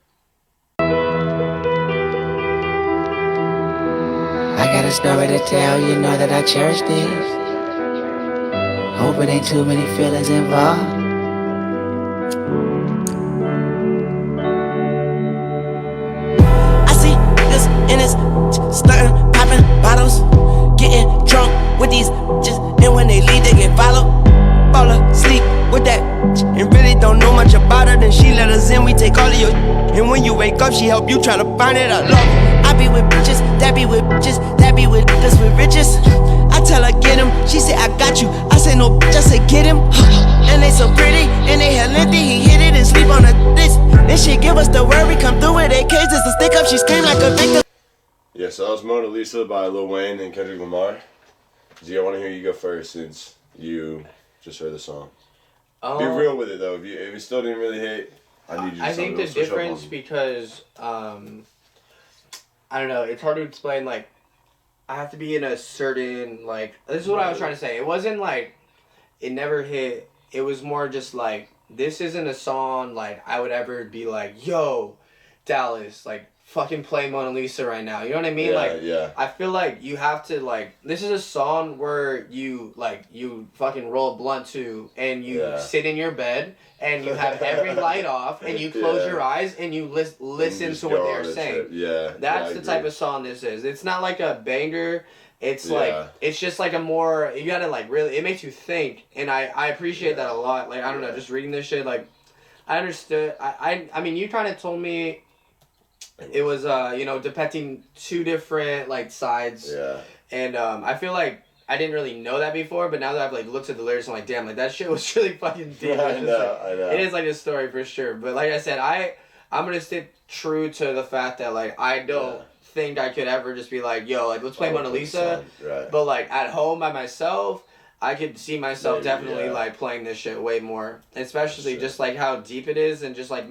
I got a story to tell, you know that I cherish this. Hope it ain't too many feelings involved. In his stunting, popping bottles, getting drunk with these just, and when they leave, they get followed. Fall asleep with that, and really don't know much about her. Then she let us in, we take all of your, and when you wake up, she help you try to find it. I love her. I be with bitches, that be with bitches, that be with us with riches. I tell her get him, she say I got you. I say no, bitch, I say get him. And they so pretty, and they hell lengthy. He hit it and sleep on her this. Then she give us the word, we come through with AKs, it's a stick up. She scream like a victim. Yeah, so that was Mona Lisa by Lil Wayne and Kendrick Lamar. G, I want to hear you go first since you just heard the song. Be real with it though. If you still didn't really hit, I need you to I think the difference because I don't know. It's hard to explain. Like, I have to be in a certain like. This is what I was trying to say. It wasn't like it never hit. It was more just like this isn't a song like I would ever be like, yo, Dallas, like. Fucking play Mona Lisa right now. You know what I mean? Yeah. I feel like you have to like. This is a song where you fucking roll a blunt to, and you sit in your bed and you have every light off and you close your eyes and you listen to what they're saying. Yeah. That's the type of song this is. It's not like a banger. It's like it's just like a more. You gotta like really. It makes you think, and I appreciate that a lot. Like I don't know, just reading this shit. Like I understood. I mean, you kind of told me. It was, depicting 2 different, like, sides. Yeah. And I feel like I didn't really know that before, but now that I've like looked at the lyrics, I'm like, damn, like that shit was really fucking deep. I know. It is like a story for sure. But like I said, I'm gonna stick true to the fact that like I don't think I could ever just be like, yo, like let's play Mona Lisa. Right. But like at home by myself, I could see myself Maybe, definitely like playing this shit way more, especially just like how deep it is and just like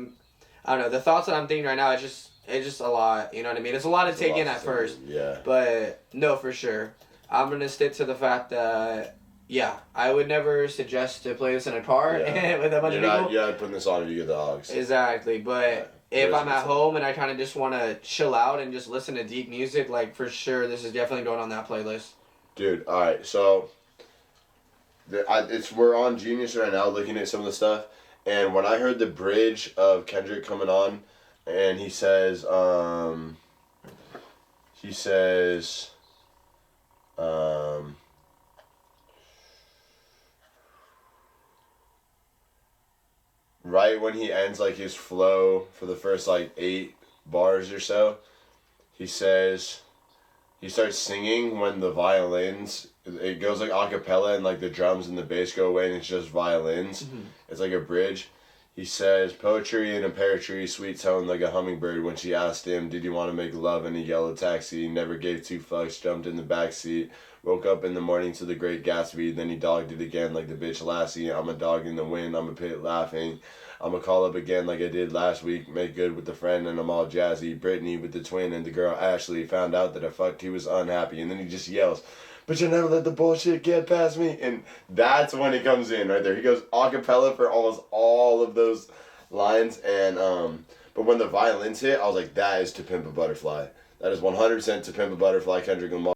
I don't know, the thoughts that I'm thinking right now. It's just a lot. You know what I mean? It's a lot to take in at first. Yeah. But no, for sure, I'm gonna stick to the fact that I would never suggest to play this in a car with a bunch of people. You're not putting this on if you get the aux. Exactly, but if I'm at home and I kind of just want to chill out and just listen to deep music, like for sure, this is definitely going on that playlist. Dude, all right, so we're on Genius right now looking at some of the stuff, and when I heard the bridge of Kendrick coming on, and he says, right when he ends like his flow for the first like 8 bars or so, he says, he starts singing when the violins, it goes like a cappella and like the drums and the bass go away and it's just violins. Mm-hmm. It's like a bridge. He says, poetry in a pear tree, sweet tone like a hummingbird. When she asked him, did you want to make love in a yellow taxi? He never gave 2 fucks, jumped in the backseat. Woke up in the morning to the Great Gatsby. Then he dogged it again like the bitch Lassie. I'm a dog in the wind, I'm a pit laughing. I'ma call up again like I did last week. Make good with the friend and I'm all jazzy. Brittany with the twin and the girl Ashley. Found out that I fucked, he was unhappy. And then he just yells, but you never let the bullshit get past me. And that's when it comes in right there. He goes a cappella for almost all of those lines. And but when the violins hit, I was like, that is To Pimp a Butterfly. That is 100% To Pimp a Butterfly, Kendrick Lamar.